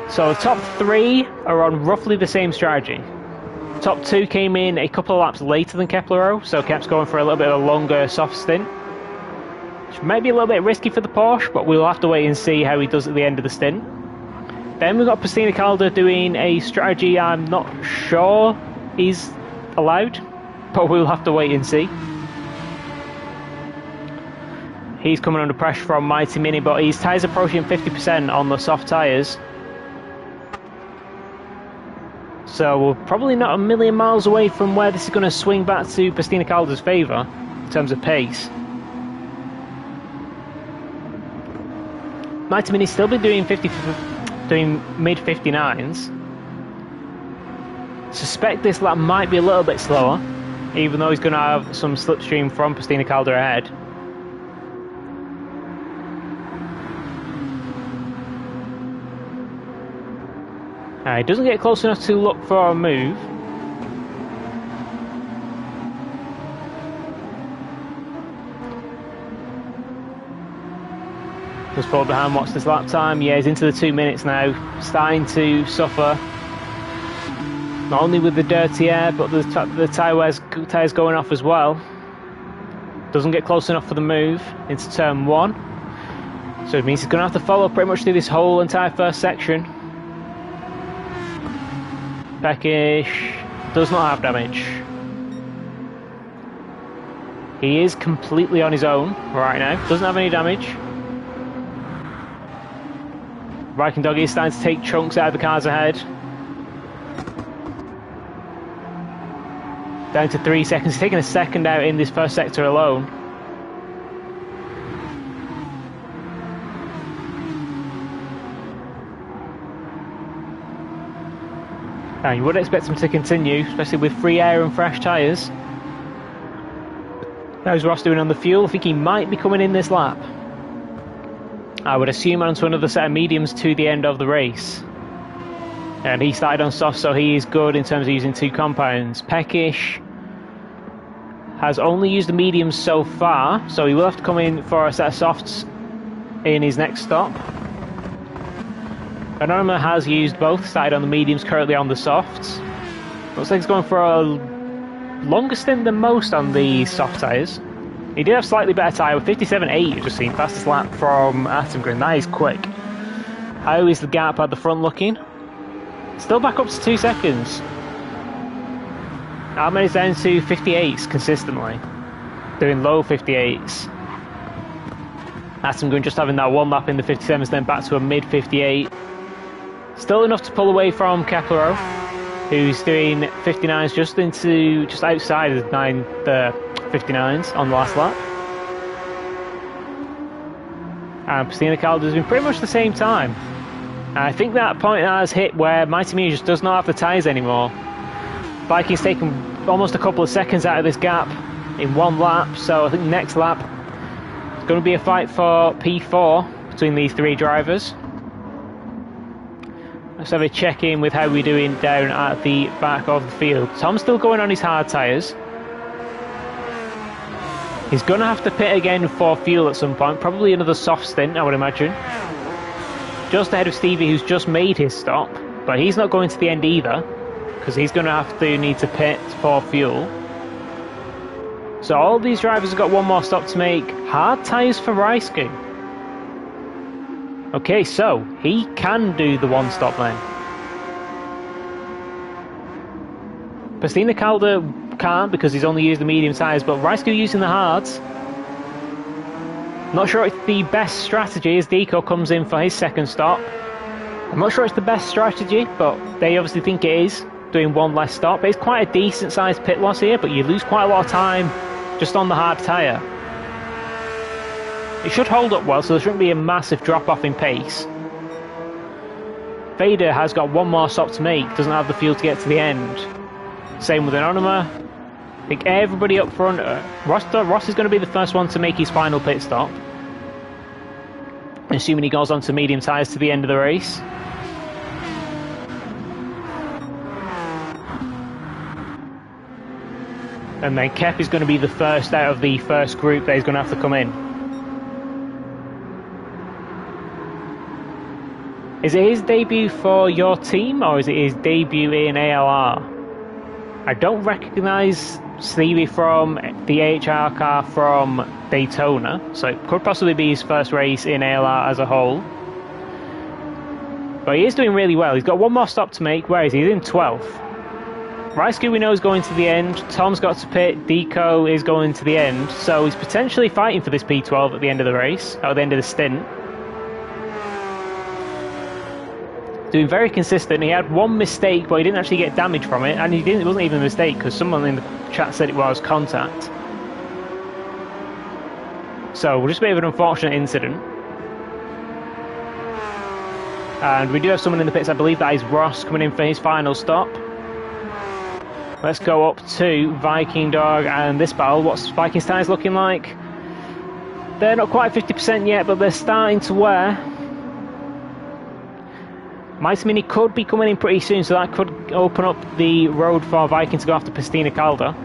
So the top 3 are on roughly the same strategy. Top 2 came in a couple of laps later than Keplero, so Kep's going for a little bit of a longer soft stint. Which might be a little bit risky for the Porsche, but we'll have to wait and see how he does at the end of the stint. Then we've got Pastina Calder doing a strategy I'm not sure is allowed, but we'll have to wait and see. He's coming under pressure from Mighty Mini, but his tyres approaching 50% on the soft tyres. So we're probably not a million miles away from where this is going to swing back to Pastina Calder's favour in terms of pace. Mighty Mini's still been doing mid 59s. Suspect this lap might be a little bit slower, even though he's going to have some slipstream from Pastina Calder ahead. He doesn't get close enough to look for a move. Just pulled behind, what's this lap time? Yeah, he's into the 2 minutes now. Starting to suffer. Not only with the dirty air, but the tyres going off as well. Doesn't get close enough for the move into turn 1. So it means he's going to have to follow pretty much through this whole entire first section. Peckish does not have damage. He is completely on his own right now. Doesn't have any damage. Viking Doggy is starting to take chunks out of the cars ahead. Down to 3 seconds. He's taking a second out in this first sector alone. Now you would expect him to continue, especially with free air and fresh tyres. How's Ross doing on the fuel? I think he might be coming in this lap. I would assume onto another set of mediums to the end of the race. And he started on soft, so he is good in terms of using 2 compounds. Peckish has only used the mediums so far, so he will have to come in for a set of softs in his next stop. Anonymous has used both, started on the mediums, currently on the softs. Looks like he's going for a longer stint than most on the soft tyres. He did have slightly better tyre with 57.8, you've just seen, fastest lap from Attengren. That is quick. How is the gap at the front looking? Still back up to 2 seconds. Ahmed is down to 58s consistently. Doing low 58s. Attengren just having that one lap in the 57s, then back to a mid 58. Still enough to pull away from Keplero, who's doing 59s just outside of the 59s on the last lap. And Pastina Calder's been pretty much the same time. And I think that point has hit where Mighty Mini just does not have the tyres anymore. Viking's taken almost a couple of seconds out of this gap in one lap, so I think next lap it's going to be a fight for P4 between these 3 drivers. Let's have a check in with how we're doing down at the back of the field. Tom's still going on his hard tyres. He's going to have to pit again for fuel at some point, probably another soft stint, I would imagine. Just ahead of Stevie, who's just made his stop, but he's not going to the end either, because he's going to need to pit for fuel. So all these drivers have got one more stop to make. Hard tyres for Rysku. Okay, so he can do the one stop then. Pastina Calder can't because he's only used the medium tyres, but Rysku using the hards. Not sure it's the best strategy as Deco comes in for his second stop. I'm not sure it's the best strategy, but they obviously think it is, doing one less stop. It's quite a decent sized pit loss here, but you lose quite a lot of time just on the hard tyre. It should hold up well, so there shouldn't be a massive drop off in pace. Vader has got one more stop to make, doesn't have the fuel to get to the end. Same with Anonyma. I think everybody up front, Ross is going to be the first one to make his final pit stop. Assuming he goes on to medium tyres to the end of the race. And then Kep is going to be the first out of the first group that is going to have to come in. Is it his debut for your team, or is it his debut in ALR? I don't recognise Stevie from the AHR car from Daytona, so it could possibly be his first race in ALR as a whole. But he is doing really well. He's got one more stop to make. Where is he? He's in 12th. Raikkonen we know is going to the end, Tom's got to pit, Deco is going to the end, so he's potentially fighting for this P12 at the end of the race, or at the end of the stint. Doing very consistent. He had one mistake, but he didn't actually get damage from it, and it wasn't even a mistake because someone in the chat said it was contact. So just a bit of an unfortunate incident. And we do have someone in the pits, I believe that is Ross, coming in for his final stop. Let's go up to Viking Dog and this battle. What's Viking's tyres looking like? They're not quite 50% yet, but they're starting to wear. Mighty Mini could be coming in pretty soon, so that could open up the road for Viking to go after Pastina Calda.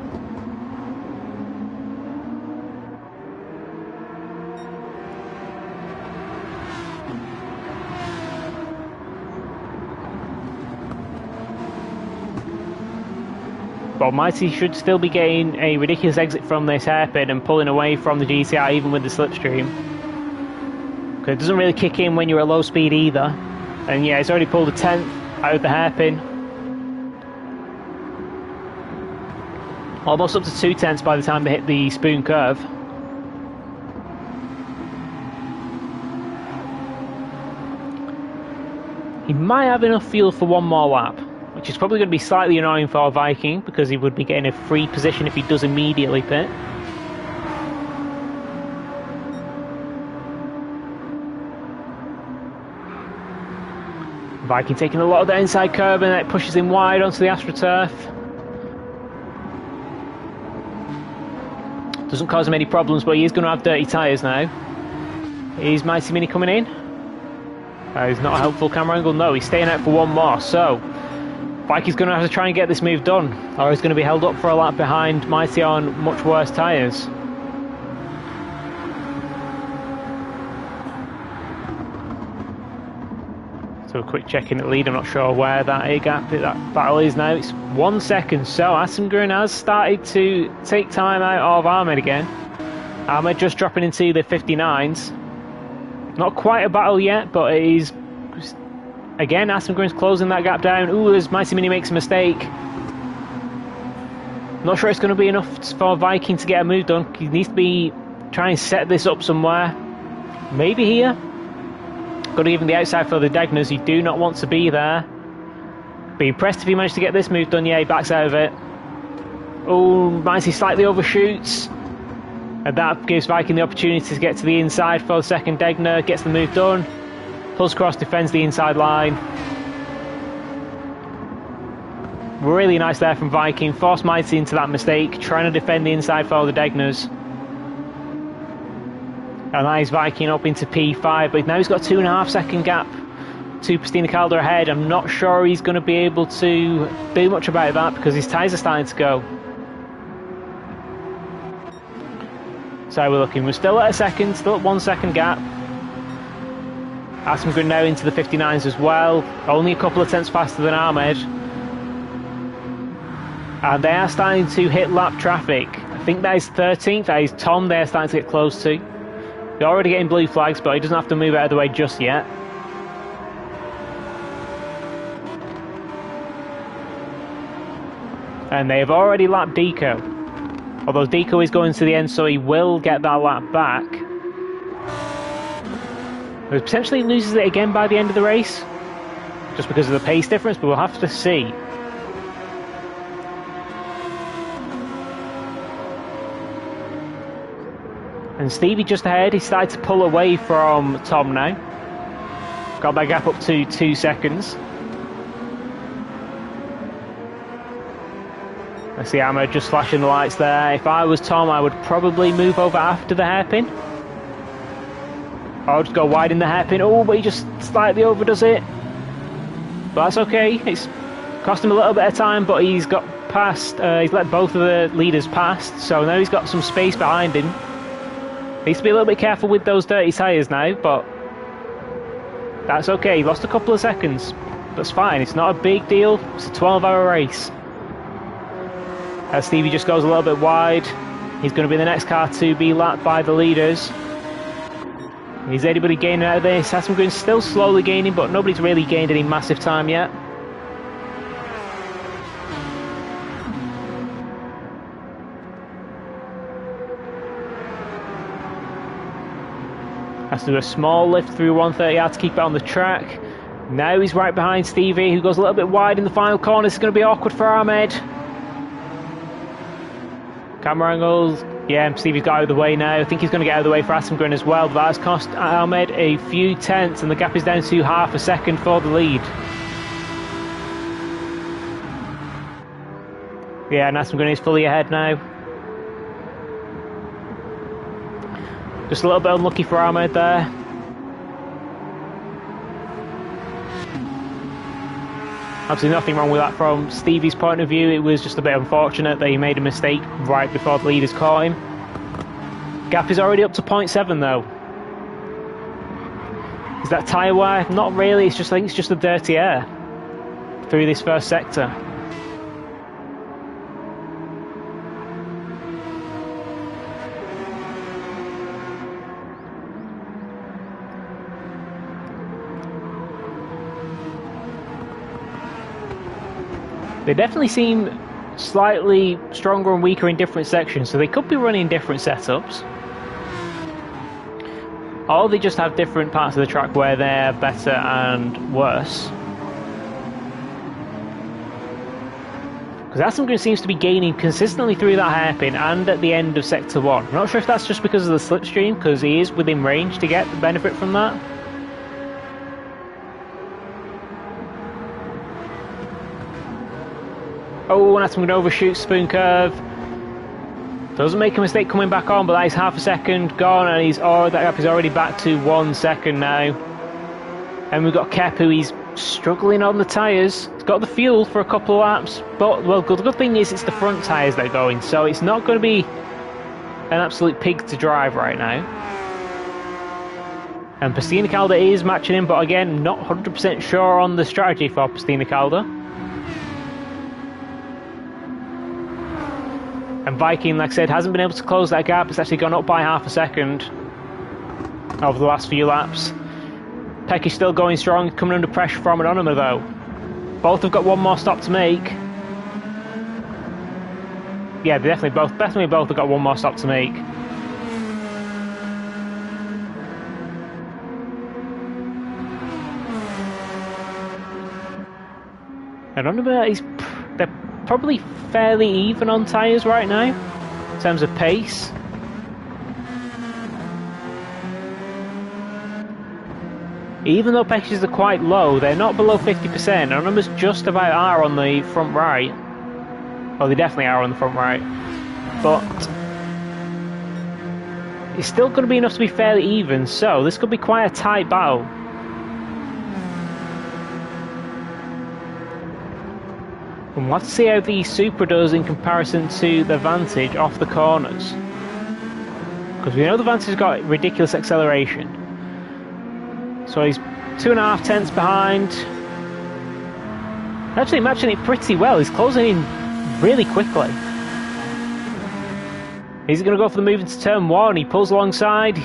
But Mighty should still be getting a ridiculous exit from this hairpin and pulling away from the GTI even with the slipstream. Because it doesn't really kick in when you're at low speed either. And yeah, he's already pulled a 10th out of the hairpin. Almost up to 2/10 by the time they hit the spoon curve. He might have enough fuel for one more lap, which is probably going to be slightly annoying for Viking because he would be getting a free position if he does immediately pit. Viking taking a lot of the inside curb and it pushes him wide onto the AstroTurf. Doesn't cause him any problems, but he is going to have dirty tyres now. Is Mighty Mini coming in? He's not a helpful camera angle. No, he's staying out for one more. So Viking's going to have to try and get this move done, or he's going to be held up for a lap behind Mighty on much worse tyres. So a quick check in at lead. I'm not sure where that battle is now. It's 1 second. So Assemgren has started to take time out of Ahmed again. Ahmed just dropping into the 59s. Not quite a battle yet, but it is. Again, Assemgren's closing that gap down. Ooh, as Mighty Mini makes a mistake. Not sure it's going to be enough for Viking to get a move done. He needs to be trying to set this up somewhere. Maybe here. Got to give him the outside for the Degners. You do not want to be there. Be impressed if he managed to get this move done. Yeah, he backs out of it. Oh, Mighty slightly overshoots. And that gives Viking the opportunity to get to the inside for the second Degner. Gets the move done. Pulls across, defends the inside line. Really nice there from Viking. Forced Mighty into that mistake. Trying to defend the inside for the Degners. And that is Viking up into P5, but now he's got a 2.5 second gap to Pastina Calda ahead. I'm not sure he's going to be able to do much about that because his tyres are starting to go. So we're still at a second, still at 1 second gap. Assemgren now into the 59s as well, only a couple of tenths faster than Ahmed. And they are starting to hit lap traffic. I think that is 13th, that is Tom they're starting to get close to. They're already getting blue flags, but he doesn't have to move out of the way just yet. And they have already lapped Deco. Although Deco is going to the end, so he will get that lap back. He potentially loses it again by the end of the race, just because of the pace difference, but we'll have to see. And Stevie just ahead, he started to pull away from Tom now. Got that gap up to 2 seconds. I see Ahmed just flashing the lights there. If I was Tom, I would probably move over after the hairpin. I'll just go wide in the hairpin. Oh, but he just slightly overdoes it. But that's okay. It's cost him a little bit of time, but he's got past. He's let both of the leaders past, so now he's got some space behind him. Needs to be a little bit careful with those dirty tyres now, but that's okay. He lost a couple of seconds. That's fine. It's not a big deal. It's a 12-hour race. As Stevie just goes a little bit wide, he's going to be the next car to be lapped by the leaders. Is anybody gaining out of this? Assemgren's still slowly gaining, but nobody's really gained any massive time yet. Has to do a small lift through 130R to keep it on the track. Now he's right behind Stevie, who goes a little bit wide in the final corner. It's going to be awkward for Ahmed. Camera angles. Yeah, Stevie's got out of the way now. I think he's going to get out of the way for Asmgren as well. But that has cost Ahmed a few tenths, and the gap is down to half a second for the lead. Yeah, and Asmgren is fully ahead now. Just a little bit unlucky for Ahmed there. Absolutely nothing wrong with that from Stevie's point of view. It was just a bit unfortunate that he made a mistake right before the leaders caught him. Gap is already up to 0.7 though. Is that tyre wear? Not really, I think it's just the dirty air through this first sector. They definitely seem slightly stronger and weaker in different sections, so they could be running different setups. Or they just have different parts of the track where they're better and worse. Because Asmgren seems to be gaining consistently through that hairpin and at the end of Sector 1. I'm not sure if that's just because of the slipstream, because he is within range to get the benefit from that. Oh, and Asmgren overshoots spoon curve. Doesn't make a mistake coming back on, but that is half a second gone, and that gap is already back to 1 second now. And we've got Kep, who he's struggling on the tyres. He's got the fuel for a couple of laps, but well, the good thing is it's the front tyres that are going, so it's not going to be an absolute pig to drive right now. And Pastina Calda is matching him, but again, not 100% sure on the strategy for Pastina Calda. And Viking, like I said, hasn't been able to close that gap. It's actually gone up by half a second over the last few laps. Peck is still going strong, coming under pressure from Anonyma though. Both have got one more stop to make. Yeah, they definitely both have got one more stop to make. Anonyma, they're probably fairly even on tyres right now in terms of pace. Even though packages are quite low, they're not below 50%. Anonyma's just about are on the front right. Well, they definitely are on the front right. But it's still going to be enough to be fairly even, so this could be quite a tight battle. And we'll have to see how the Supra does in comparison to the Vantage off the corners. Because we know the Vantage has got ridiculous acceleration. So he's 2.5 tenths behind. Actually matching it pretty well. He's closing in really quickly. He's going to go for the move into turn 1. He pulls alongside.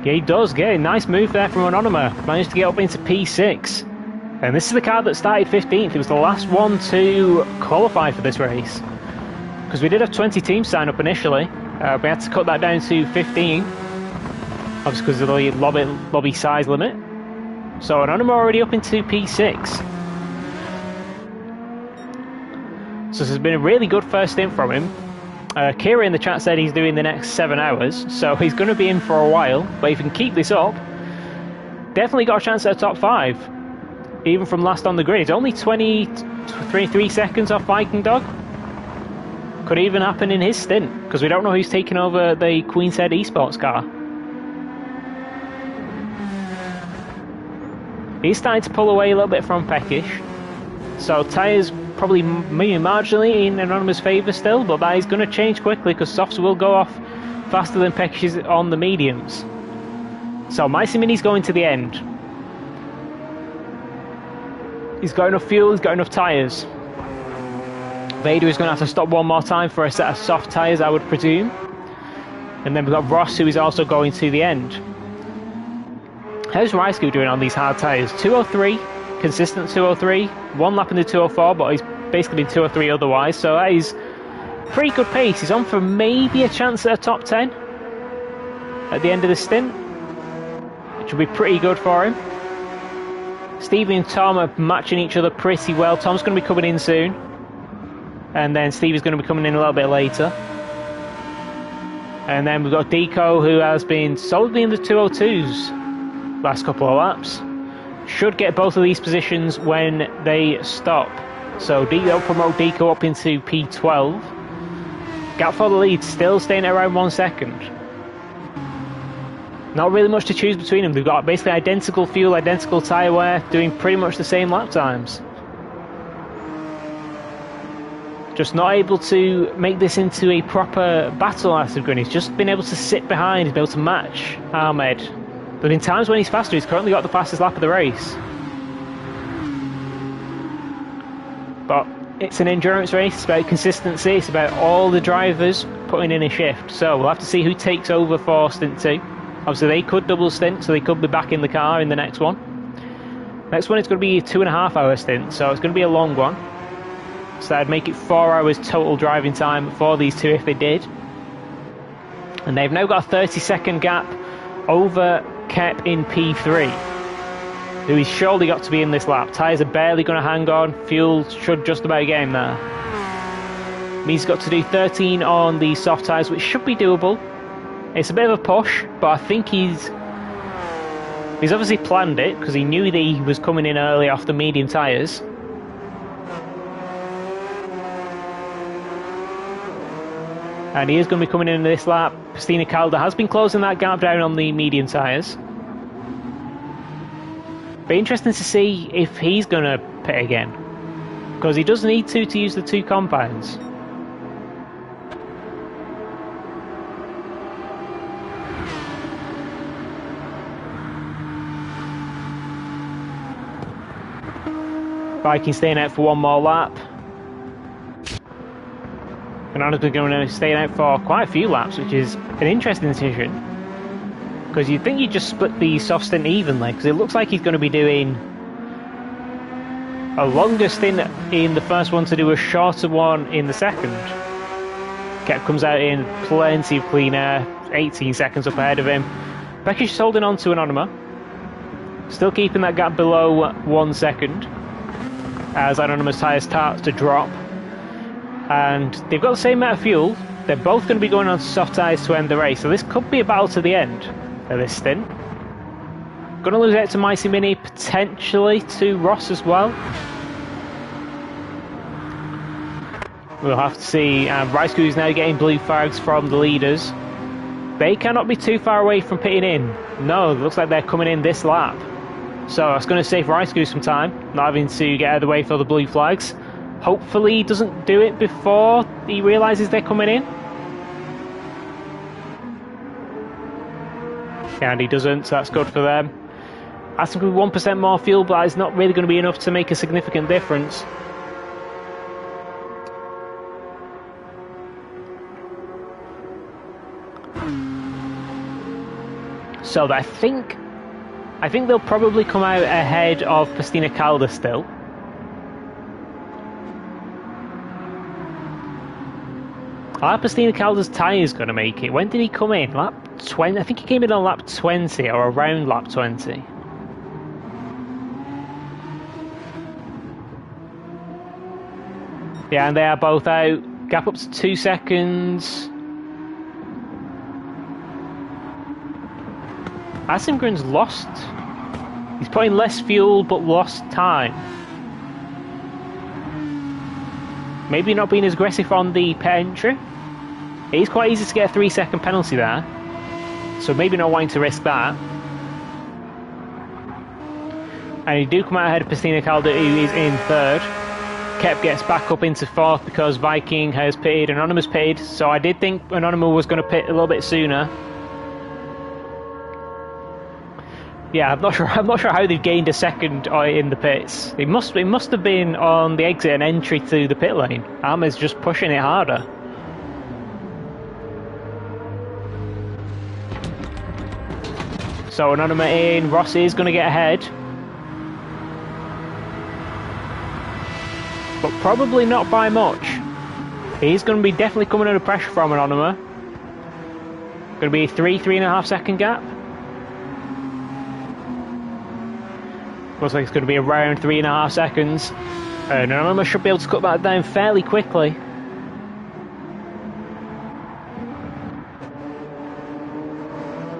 Yeah, he does get a nice move there from Anonyma. Managed to get up into P6. And this is the car that started 15th. It was the last one to qualify for this race. Because we did have 20 teams sign up initially. We had to cut that down to 15. Obviously because of the lobby size limit. So Anonyma already up into P6. So this has been a really good first stint from him. Kira in the chat said he's doing the next 7 hours. So he's going to be in for a while. But if he can keep this up, definitely got a chance at a top 5. Even from last on the grid. It's only 23 seconds off Viking Dog. Could even happen in his stint, because we don't know who's taking over the Queen's Head eSports car. He's starting to pull away a little bit from Peckish. So tyres probably maybe marginally in Anonyma's favour still, but that is going to change quickly because softs will go off faster than Peckish's on the mediums. So Micey Mini's going to the end. He's got enough fuel, he's got enough tyres. Vader is going to have to stop one more time for a set of soft tyres, I would presume. And then we've got Ross, who is also going to the end. How's Rysku doing on these hard tyres? 203, consistent 203. One lap in the 204, but he's basically been 203 otherwise. So that is pretty good pace. He's on for maybe a chance at a top 10. at the end of the stint, which will be pretty good for him. Stevie and Tom are matching each other pretty well. Tom's going to be coming in soon, and then Stevie's going to be coming in a little bit later. And then we've got Deco, who has been solidly in the 202s last couple of laps. Should get both of these positions when they stop. So they'll promote Deco up into P12. Gap for the lead, still staying at around 1 second. Not really much to choose between them. They've got basically identical fuel, identical tyre wear, doing pretty much the same lap times. Just not able to make this into a proper battle, Aston Green. He's just been able to sit behind, he's been able to match Ahmed. But in times when he's faster, he's currently got the fastest lap of the race. But it's an endurance race, it's about consistency, it's about all the drivers putting in a shift. So we'll have to see who takes over for Stint 2. Obviously they could double stint, so they could be back in the car in the next one. Next one is going to be a 2.5 hour stint, so it's going to be a long one. So that'd make it 4 hours total driving time for these two if they did. And they've now got a 30-second gap over Kep in P3, who he's surely got to be in this lap. Tyres are barely going to hang on, fuel should just about get him there. He's got to do 13 on the soft tyres, which should be doable. It's a bit of a push, but I think he's obviously planned it, because he knew that he was coming in early off the medium tyres. And he is going to be coming in this lap. Pastina Calda has been closing that gap down on the medium tyres. Be interesting to see if he's going to pit again, because he does need to use the two compounds. Viking staying out for one more lap. And honestly going to stay out for quite a few laps, which is an interesting decision. Because you'd think you'd just split the soft stint evenly, because it looks like he's going to be doing a longer stint in the first one to do a shorter one in the second. Kep comes out in plenty of clean air, 18 seconds up ahead of him. Becky's just holding on to Anonyma. Still keeping that gap below 1 second, as Anonyma's tyres start to drop. And they've got the same amount of fuel. They're both going to be going on soft tyres to end the race, so this could be a battle to the end of this stint. Going to lose out to Micey Mini, potentially to Ross as well. We'll have to see. Rice Crew is now getting blue flags from the leaders. They cannot be too far away from pitting in. No, it looks like they're coming in this lap. So it's going to save Rice Crew some time, not having to get out of the way for the blue flags. Hopefully he doesn't do it before he realises they're coming in. And he doesn't, so that's good for them. Asking for 1% more fuel, but it's not really going to be enough to make a significant difference. So I think they'll probably come out ahead of Pastina Calda still. Are Pastina Calda's tyres going to make it? When did he come in? Lap 20? I think he came in on lap 20 or around lap 20. Yeah, and they are both out. Gap up to 2 seconds. Asengren's lost. He's putting less fuel but lost time. Maybe not being as aggressive on the pit entry. It is quite easy to get a 3-second penalty there, so maybe not wanting to risk that. And you do come out ahead of Pastina Calda, who is in third. Kep gets back up into fourth because Viking has pitted, Anonymous pitted, so I did think Anonymous was going to pit a little bit sooner. Yeah, I'm not sure how they've gained a second in the pits. It must have been on the exit and entry to the pit lane. Ahmed's just pushing it harder. So Anonymous in, Ross is going to get ahead. But probably not by much. He's going to be definitely coming under pressure from Anonymous. Going to be a 3.5 second gap. Looks like it's going to be around 3.5 seconds. And Anonymous should be able to cut that down fairly quickly.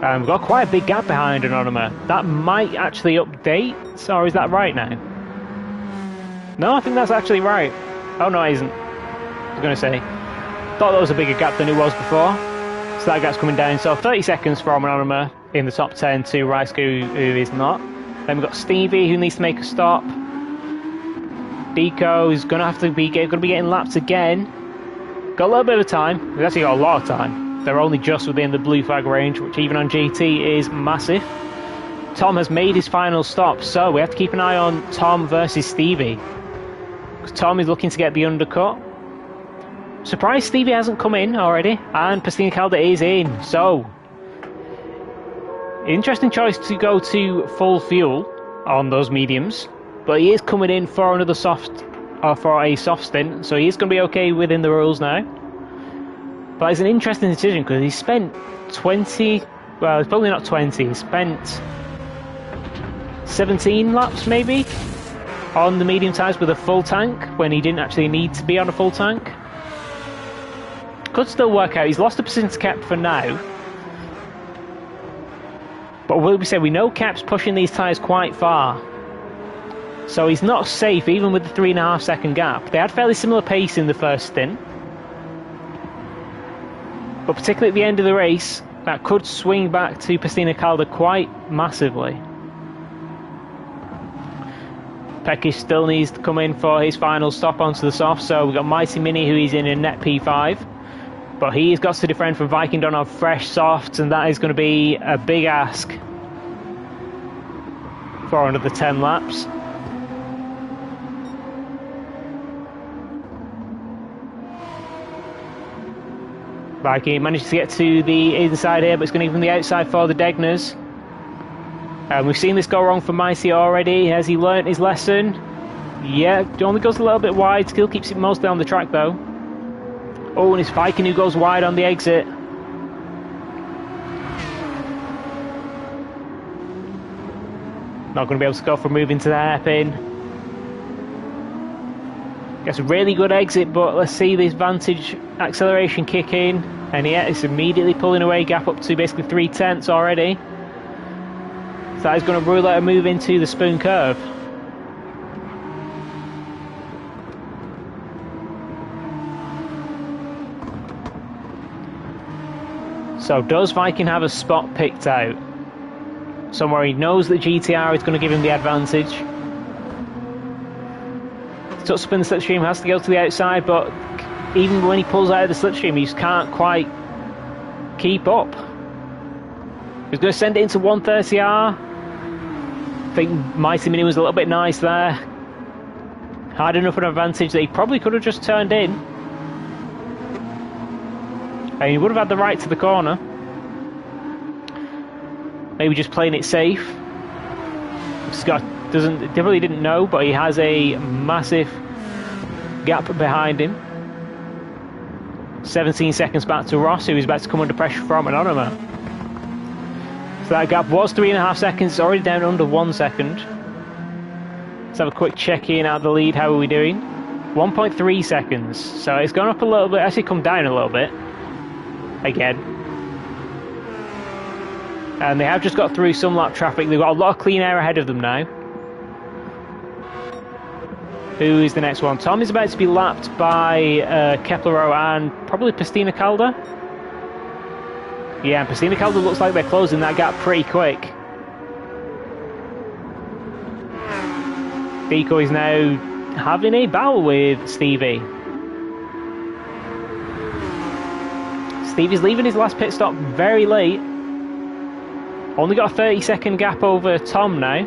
We've got quite a big gap behind Anonymous. That might actually update, or is that right now? No, I think that's actually right. Oh no, it isn't. I was going to say. Thought that was a bigger gap than it was before. So that gap's coming down. So 30 seconds from Anonymous in the top 10 to Ryska, who is not. Then we've got Stevie, who needs to make a stop. Deco is going to have to be getting lapped again. Got a little bit of time. We've actually got a lot of time. They're only just within the blue flag range, which even on GT is massive. Tom has made his final stop, so we have to keep an eye on Tom versus Stevie. Because Tom is looking to get the undercut. Surprised Stevie hasn't come in already, and Pastina Calda is in, so... Interesting choice to go to full fuel on those mediums, but he is coming in for another for a soft stint, so he is going to be okay within the rules now. But it's an interesting decision because he spent 20, well, it's probably not 20, he spent 17 laps maybe on the medium tyres with a full tank when he didn't actually need to be on a full tank. Could still work out. He's lost a position to Kep for now. But will we say we know Kep's pushing these tyres quite far. So he's not safe even with the 3.5 second gap. They had fairly similar pace in the first stint. But particularly at the end of the race, that could swing back to Pastina Calda quite massively. Peckish still needs to come in for his final stop onto the soft, so we've got Mighty Mini who is in a net P5. But he's got to defend from Viking Don on fresh softs, and that is going to be a big ask for another 10 laps. Viking managed to get to the inside here, but it's going to give him the outside for the Degners. We've seen this go wrong for Micey already. Has he learnt his lesson? Yeah, it only goes a little bit wide. Still keeps it mostly on the track though. Oh, and it's Viking who goes wide on the exit. Not going to be able to go for moving to the hairpin. Gets a really good exit, but let's see this Vantage acceleration kick in. And yeah, it's immediately pulling away, gap up to basically 3/10 already. So that is going to rule out a move into the spoon curve. So does Viking have a spot picked out? Somewhere he knows that GTR is going to give him the advantage. Touch spin the slipstream, has to go to the outside, but even when he pulls out of the slipstream, he just can't quite keep up. He's going to send it into 130R. I think Mighty Mini was a little bit nice there. Had enough of an advantage that he probably could have just turned in. And he would have had the right to the corner. Maybe just playing it safe. Scott definitely didn't know, but he has a massive gap behind him. 17 seconds back to Ross, who is about to come under pressure from Anonymous. So that gap was 3.5 seconds. It's already down under 1 second. Let's have a quick check-in out of the lead. How are we doing? 1.3 seconds. So it's gone up a little bit. Actually come down a little bit. Again. And they have just got through some lap traffic. They've got a lot of clean air ahead of them now. Who is the next one? Tom is about to be lapped by Keplero and probably Pastina Calda. Yeah, Pastina Calda looks like they're closing that gap pretty quick. Deco is now having a battle with Stevie. Stevie's leaving his last pit stop very late. Only got a 30-second gap over Tom now.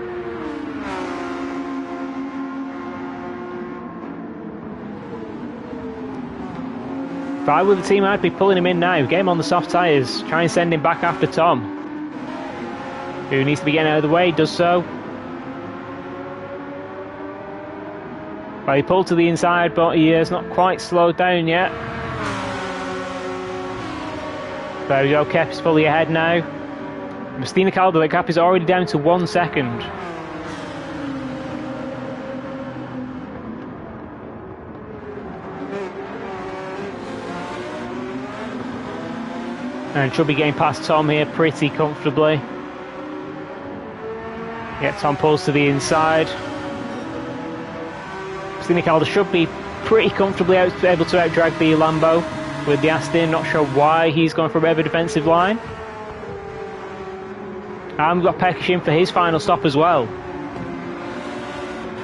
If I were the team, I'd be pulling him in now. Get him on the soft tyres. Try and send him back after Tom, who needs to be getting out of the way. Does so. Well, he pulled to the inside, but he is not quite slowed down yet. There we go, Kep is fully ahead now. Mastina Calder, the gap is already down to 1 second. And should be getting past Tom here pretty comfortably. Yeah, Tom pulls to the inside. Mastina Calder should be pretty comfortably able to outdrag the Lambo with the Aston. Not sure why he's gone for a bit of a defensive line. And we've got Peckish in for his final stop as well.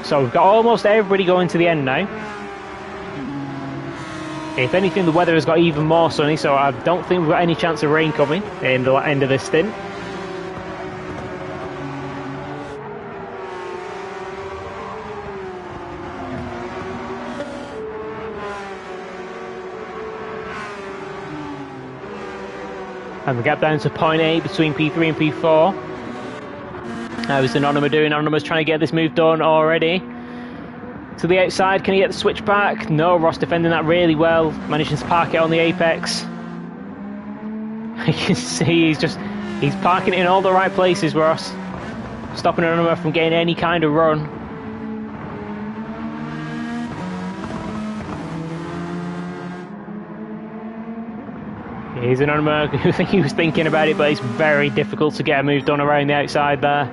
So we've got almost everybody going to the end now. If anything, the weather has got even more sunny, so I don't think we've got any chance of rain coming in the end of this stint. And the gap down to 0.8 between P3 and P4. How is Anonymous doing? Anonymous trying to get this move done already. To the outside, can he get the switch back? No, Ross defending that really well. Managing to park it on the apex. You can see he's parking it in all the right places, Ross. Stopping Anonymous from getting any kind of run. Here's Anonymous. I think he was thinking about it, but it's very difficult to get a move done around the outside there.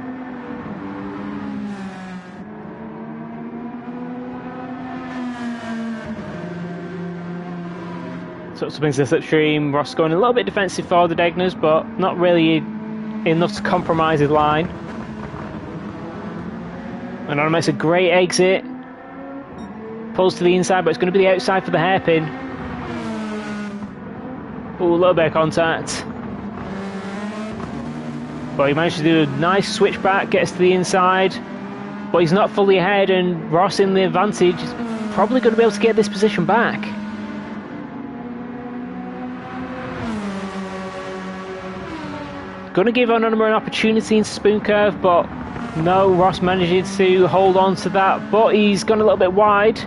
So up into the slipstream. Ross going a little bit defensive for the Degners, but not really enough to compromise his line. Anonymous, a great exit. Pulls to the inside, but it's going to be the outside for the hairpin. Ooh, a little bit of contact. But he managed to do a nice switch back, gets to the inside. But he's not fully ahead, and Ross in the advantage is probably going to be able to get this position back. Going to give Anonymous an opportunity in spoon curve, but no, Ross manages to hold on to that, but he's gone a little bit wide.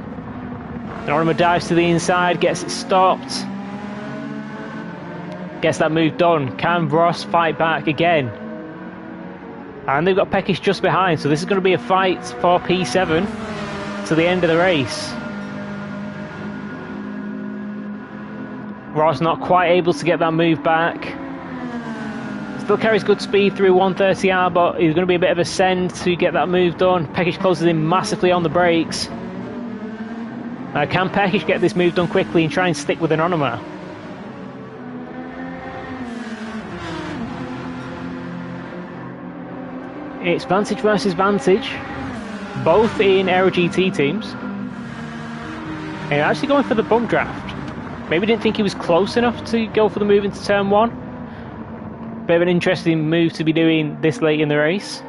Anonymous dives to the inside, gets it stopped. Gets that move done. Can Ross fight back again? And they've got Peckish just behind, so this is going to be a fight for P7 to the end of the race. Ross not quite able to get that move back. Still carries good speed through 130R, but he's going to be a bit of a send to get that move done. Peckish closes in massively on the brakes. Can Peckish get this move done quickly and try and stick with Anonymous? It's Vantage versus Vantage, both in Aero GT teams. And actually going for the bump draft. Maybe didn't think he was close enough to go for the move into turn 1. Bit of an interesting move to be doing this late in the race.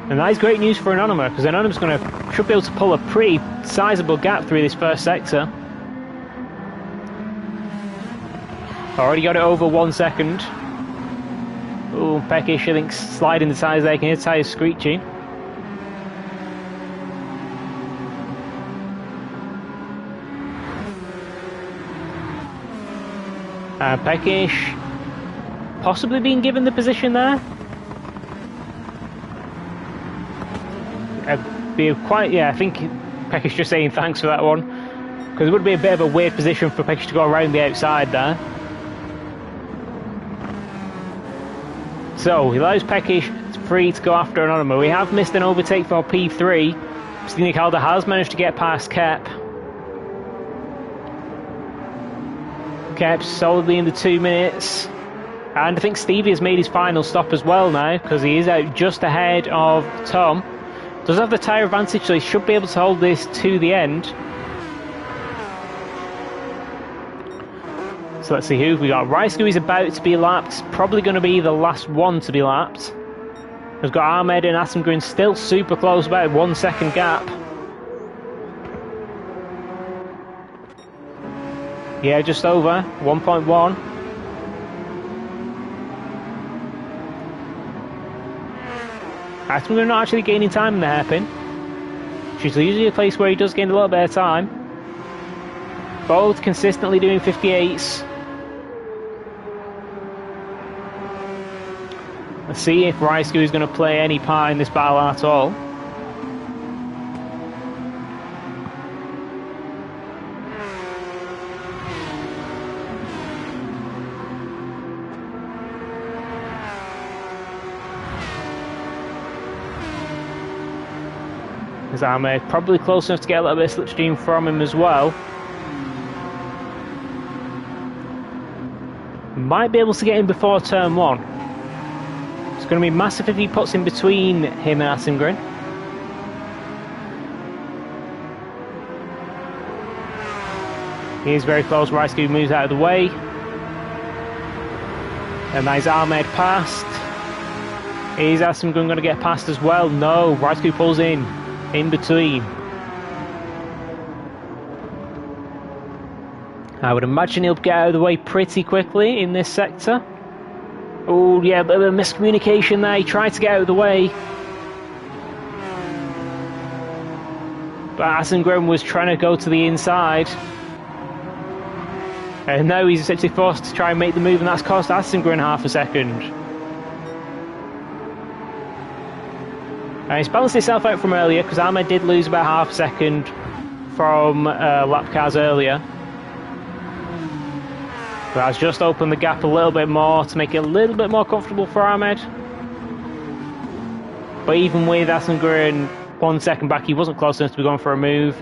And that is great news for Anonymous, because Anonymous should be able to pull a pretty sizable gap through this first sector. Already got it over 1 second. Oh, Peckish, I think, sliding the tyres there. You can hear the tyres screeching. Peckish possibly being given the position there. I think Peckish just saying thanks for that one, because it would be a bit of a weird position for Peckish to go around the outside there. So he allows Peckish free to go after Anonymous. We have missed an overtake for P3. Mastina Calder has managed to get past Kep. Kep's solidly in the 2 minutes. And I think Stevie has made his final stop as well now, because he is out just ahead of Tom. Does have the tyre advantage, so he should be able to hold this to the end. So let's see who we got. Rysku is about to be lapped, probably going to be the last one to be lapped. We've got Ahmed and Asmgren still super close, about a 1 second gap. Yeah, just over 1.1. Asmgren not actually gaining time in the hairpin, which is usually a place where he does gain a little bit of time. Both consistently doing 58s. Let's see if Raisku is going to play any part in this battle at all. As Ahmed probably close enough to get a little bit of slipstream from him as well. Might be able to get him before turn 1. It's going to be massive if he puts in between him and Asengren. He is very close. Raisku moves out of the way. And that is Ahmed past. Is Asengren going to get past as well? No, Raisku pulls in between. I would imagine he'll get out of the way pretty quickly in this sector. Oh yeah, a bit of a miscommunication there. He tried to get out of the way, but Asengren was trying to go to the inside, and now he's essentially forced to try and make the move, and that's cost Asengren half a second. He's balanced himself out from earlier, because Ahmed did lose about half a second from lap cars earlier. But that's just opened the gap a little bit more to make it a little bit more comfortable for Ahmed. But even with Asengren 1 second back, he wasn't close enough to be going for a move.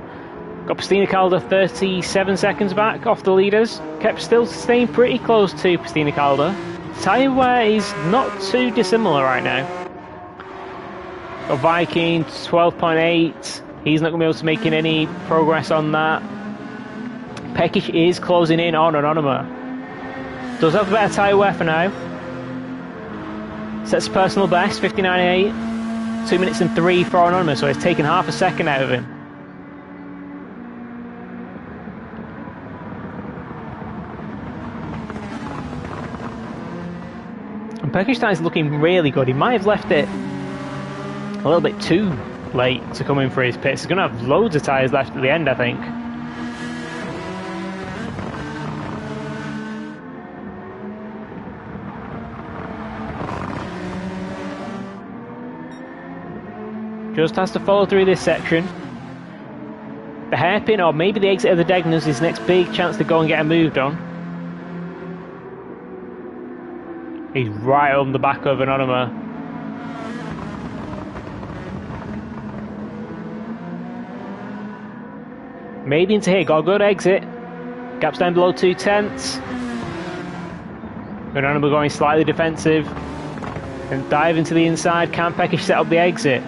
Got Pristina Calder 37 seconds back off the leaders. Kept still staying pretty close to Pristina Calder. Tyre wear is not too dissimilar right now. Got Viking 12.8. He's not going to be able to make any progress on that. Pekic is closing in on Anonima. Does have a better tyre wear for now. Sets personal best 59.8. 2 minutes and 3 for Anonima, so it's taken half a second out of him. And Pekic is looking really good. He might have left it a little bit too late to come in for his pits. He's going to have loads of tyres left at the end, I think. Just has to follow through this section. The hairpin, or maybe the exit of the Degnan, is his next big chance to go and get a moved on. He's right on the back of Anonima. Maybe into here, got a good exit. Gaps down below 2/10. Anonima going slightly defensive. And dive into the inside. Can Pekic set up the exit?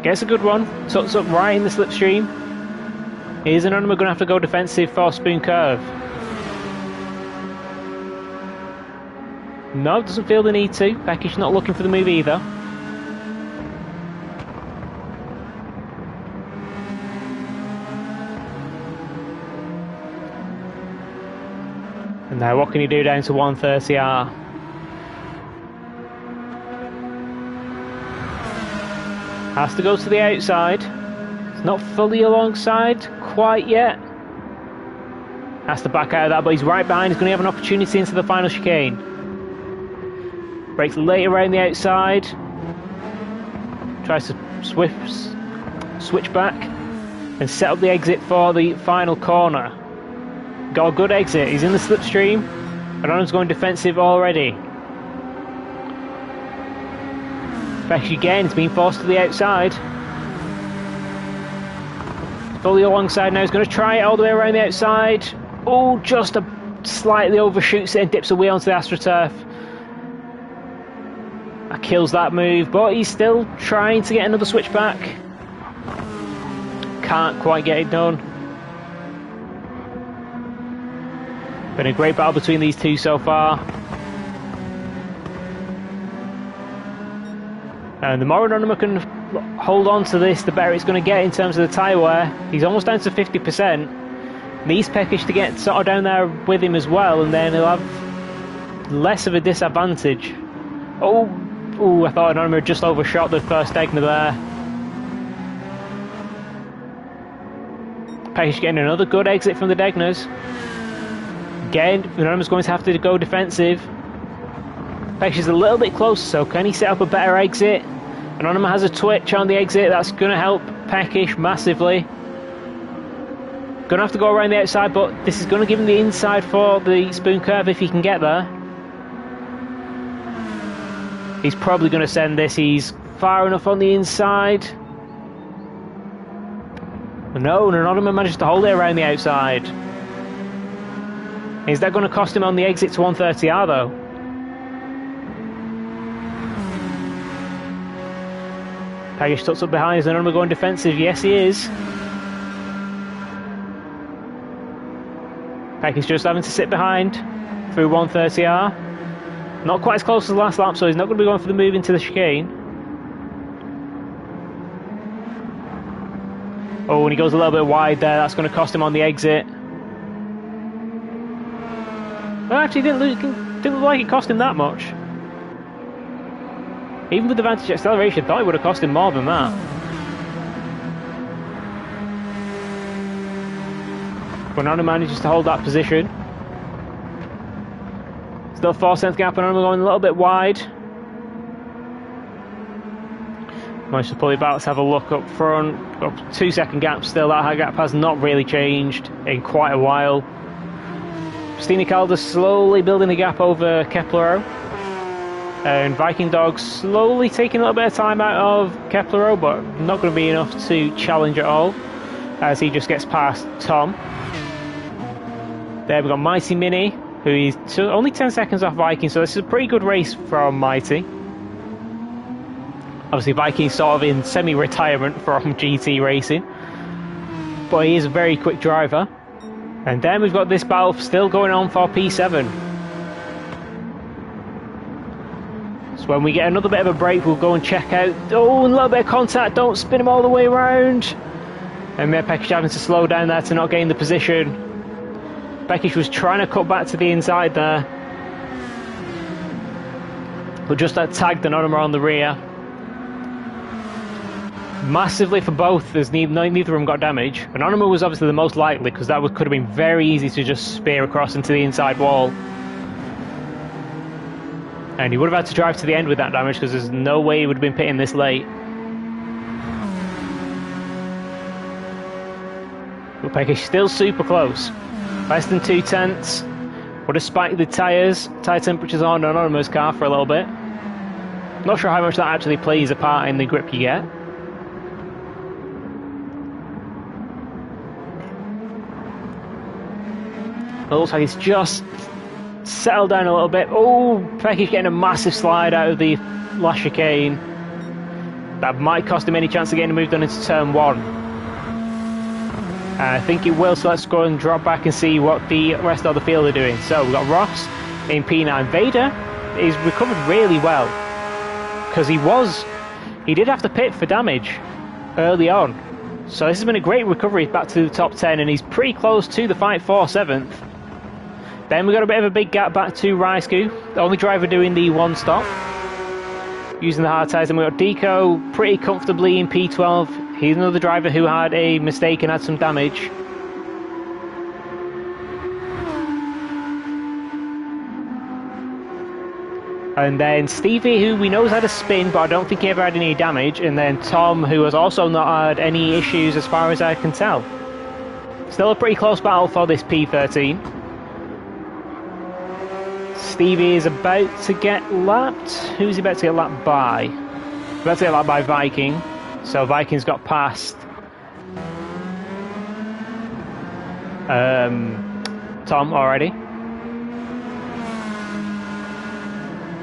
Gets a good one. Tucks up right in the slipstream. Is Anonima going to have to go defensive for Spoon Curve? No, doesn't feel the need to. Pekic not looking for the move either. And now what can he do down to 130R? Has to go to the outside. It's not fully alongside quite yet. Has to back out of that, but he's right behind. He's going to have an opportunity into the final chicane. Brakes late around the outside. Tries to switch back and set up the exit for the final corner. Got a good exit. He's in the slipstream. Anonym's going defensive already. Back again, he's being forced to the outside. Fully alongside now, he's going to try it all the way around the outside. Oh, just slightly overshoots it and dips a wheel onto the AstroTurf. That kills that move, but he's still trying to get another switch back. Can't quite get it done. Been a great battle between these two so far. And the more Anonima can hold on to this, the better it's going to get in terms of the tyre wear. He's almost down to 50%. Needs Pekic to get sort of down there with him as well, and then he'll have less of a disadvantage. Oh, I thought Anonima had just overshot the first Degna there. Peckish getting another good exit from the Degners. Again, Anonymous going to have to go defensive. Peckish is a little bit close, so can he set up a better exit? Anonymous has a twitch on the exit, that's going to help Peckish massively. Going to have to go around the outside, but this is going to give him the inside for the spoon curve if he can get there. He's probably going to send this, he's far enough on the inside. No, Anonymous managed to hold it around the outside. Is that going to cost him on the exit to 130R though? Peckish tucks up behind, is Anonymous going defensive? Yes he is. Peckish just having to sit behind through 130R. Not quite as close as the last lap, so he's not going to be going for the move into the chicane. Oh, and he goes a little bit wide there, that's going to cost him on the exit. Well, actually, didn't look like it cost him that much. Even with the advantage acceleration, I thought it would have cost him more than that. Bonanno manages to hold that position. Still 4 cents gap, Bonanno going a little bit wide. Managed to pull it back, let's have a look up front. Got 2 second gap still, that gap has not really changed in quite a while. Stina Calder slowly building a gap over Keplero. And Viking Dog slowly taking a little bit of time out of Keplero, but not going to be enough to challenge at all, as he just gets past Tom. There we've got Mighty Mini, who is only 10 seconds off Viking, so this is a pretty good race from Mighty. Obviously Viking's sort of in semi-retirement from GT racing, but he is a very quick driver. And then we've got this battle still going on for P7. So when we get another bit of a break, we'll go and check out. Oh, a little bit of contact, don't spin him all the way around. And Peckish having to slow down there to not gain the position. Peckish was trying to cut back to the inside there, but just that tagged Anonymous on the rear. Massively for both, as neither of them got damage. Anonymous was obviously the most likely, because that could have been very easy to just spear across into the inside wall. And he would have had to drive to the end with that damage, because there's no way he would have been pitting this late. But Peckish still super close. Less than 2 tenths. Would have spiked the tyre temperatures on Anonymous' car for a little bit. Not sure how much that actually plays a part in the grip you get. It looks like it's just settled down a little bit. Oh, Peckish getting a massive slide out of the last chicane. That might cost him any chance of getting moved on into turn 1. I think it will, so let's go and drop back and see what the rest of the field are doing. So we've got Ross in P9. Vader is recovered really well, because he did have to pit for damage early on. So this has been a great recovery back to the top 10, and he's pretty close to the fight for 7th. Then we got a bit of a big gap back to Raisku, the only driver doing the one stop, using the hard tyres. And we got Deco pretty comfortably in P12. He's another driver who had a mistake and had some damage. And then Stevie, who we know has had a spin, but I don't think he ever had any damage. And then Tom, who has also not had any issues as far as I can tell. Still a pretty close battle for this P13. Stevie is about to get lapped. Who's he about to get lapped by? About to get lapped by Viking. So Viking's got past Tom already.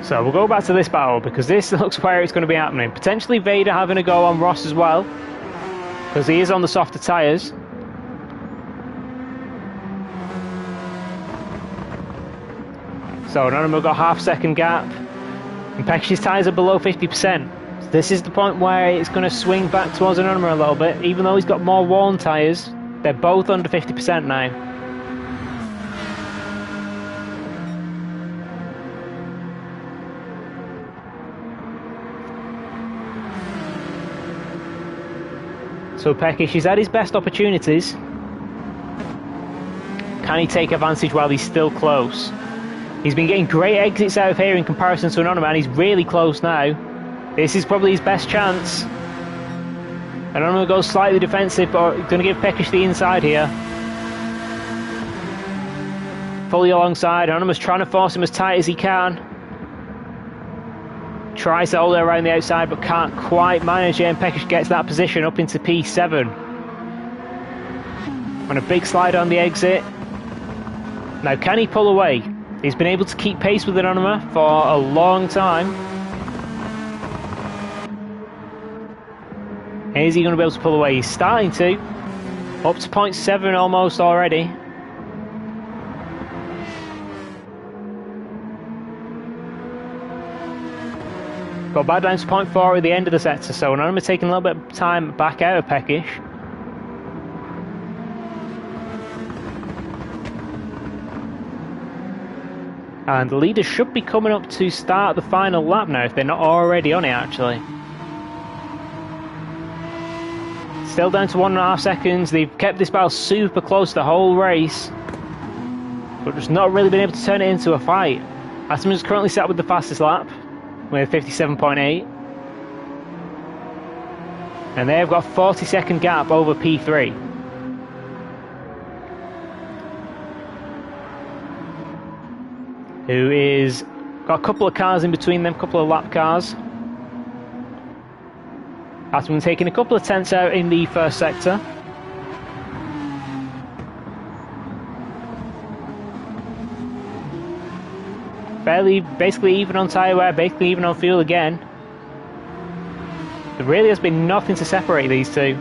So we'll go back to this battle, because this looks where it's going to be happening. Potentially Vader having a go on Ross as well, because he is on the softer tyres. So Anonymous got half-second gap, and Peckish's tyres are below 50%. So this is the point where it's going to swing back towards Anonymous a little bit. Even though he's got more worn tyres, they're both under 50% now. So Peckish, he's had his best opportunities. Can he take advantage while he's still close? He's been getting great exits out of here in comparison to Anonymous, and he's really close now. This is probably his best chance. Anonymous goes slightly defensive, but going to give Peckish the inside here. Fully alongside, Anonymous trying to force him as tight as he can. Tries to hold it around the outside, but can't quite manage it, and Peckish gets that position up into P7. On a big slide on the exit. Now, can he pull away? He's been able to keep pace with Anonymous for a long time. Is he going to be able to pull away? He's starting to. Up to 0.7 almost already. Got back down to 0.4 at the end of the sector, so Anonymous taking a little bit of time back out of Peckish. And the leaders should be coming up to start the final lap now, if they're not already on it actually. Still down to 1.5 seconds. They've kept this battle super close the whole race, but just not really been able to turn it into a fight. Aston is currently set with the fastest lap, with 57.8. And they've got a 40-second gap over P3. Who is got a couple of cars in between them, a couple of lap cars. Aston taking a couple of tenths out in the first sector. Basically even on tyre wear, basically even on fuel again. There really has been nothing to separate these two.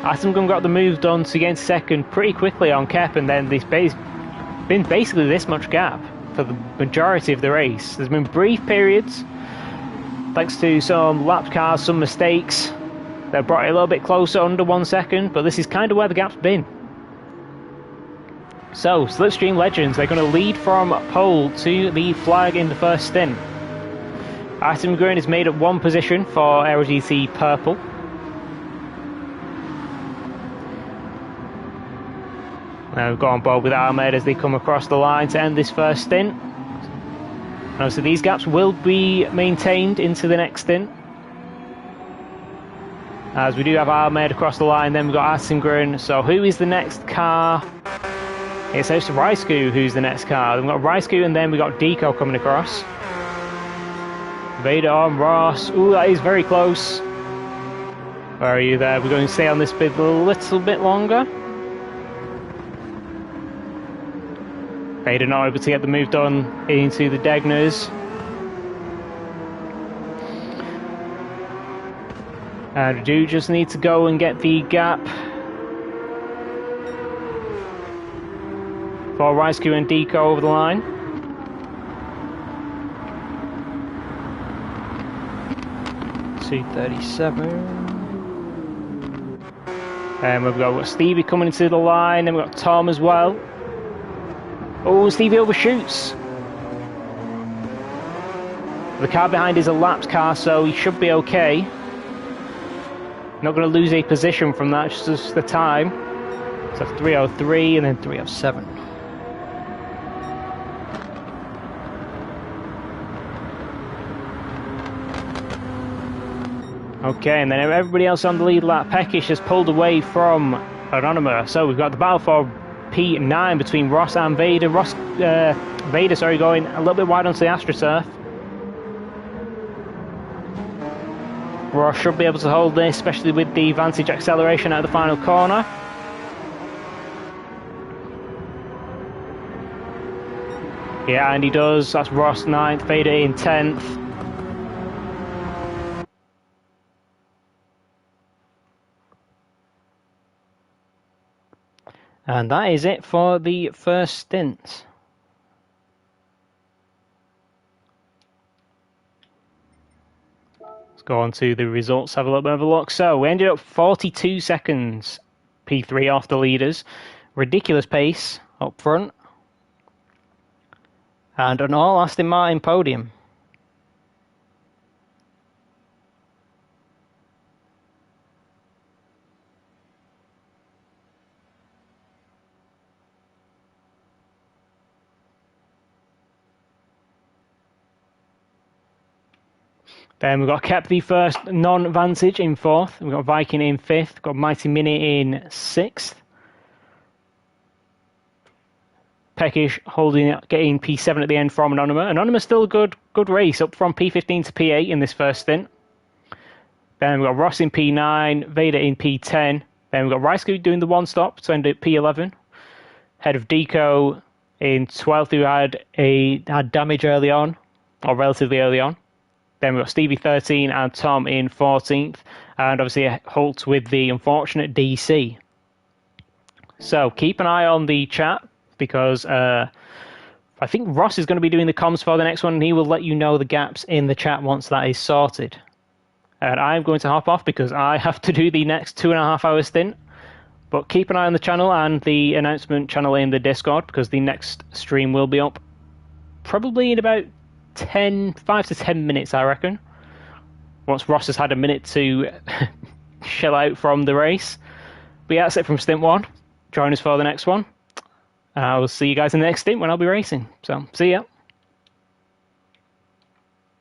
Aston got the move done to get into second pretty quickly on Kep, and then there's been basically this much gap for the majority of the race. There's been brief periods, thanks to some lap cars, some mistakes, that brought it a little bit closer, under 1 second, but this is kind of where the gap's been. So, Slipstream Legends, they're going to lead from pole to the flag in the first stint. Aston Green is made at one position for Aero GT Purple. Now we've got on board with Ahmed as they come across the line to end this first stint. Now, so these gaps will be maintained into the next stint, as we do have Ahmed across the line. Then we've got Aston. So who is the next car? It's Raisku who's the next car. Then we've got Raisku, and then we've got Deco coming across. Vader on Ross. Ooh, that is very close. Where are you there? We're going to stay on this bit a little bit longer. Vader not able to get the move done into the Degners. And we do just need to go and get the gap for Raisku and Deco over the line. .237. And we've got Stevie coming into the line, and we've got Tom as well. Oh, Stevie overshoots. The car behind is a lapped car, so he should be okay. Not going to lose a position from that, just the time. So 303 and then 307. Okay, and then everybody else on the lead lap. Peckish has pulled away from Anonymous. So we've got the battle for P9 between Ross and Vader. Vader, going a little bit wide onto the AstroTurf. Ross should be able to hold this, especially with the Vantage acceleration at the final corner. Yeah, and he does. That's Ross 9th, Vader in 10th. And that is it for the first stint. Let's go on to the results, have a little bit of a look. So we ended up 42 seconds P3 off the leaders. Ridiculous pace up front. And an all Aston Martin podium. Then we've got Kep the first non-Vantage in 4th. We've got Viking in 5th. We've got Mighty Mini in 6th. Peckish getting P7 at the end from Anonymous. Anonymous still a good race, up from P15 to P8 in this first stint. Then we've got Ross in P9, Vader in P10. Then we've got Ryscoot doing the one stop to end at P11. Head of Deco in 12th, who had damage early on, or relatively early on. Then we've got Stevie 13 and Tom in 14th. And obviously Holt with the unfortunate DC. So keep an eye on the chat, because I think Ross is going to be doing the comms for the next one, and he will let you know the gaps in the chat once that is sorted. And I'm going to hop off because I have to do the next 2.5 hour stint. But keep an eye on the channel and the announcement channel in the Discord, because the next stream will be up probably in about 5 to 10 minutes, I reckon. Once Ross has had a minute to chill out from the race. But yeah, that's it from Stint 1. Join us for the next one. I will see you guys in the next stint when I'll be racing. So, see ya.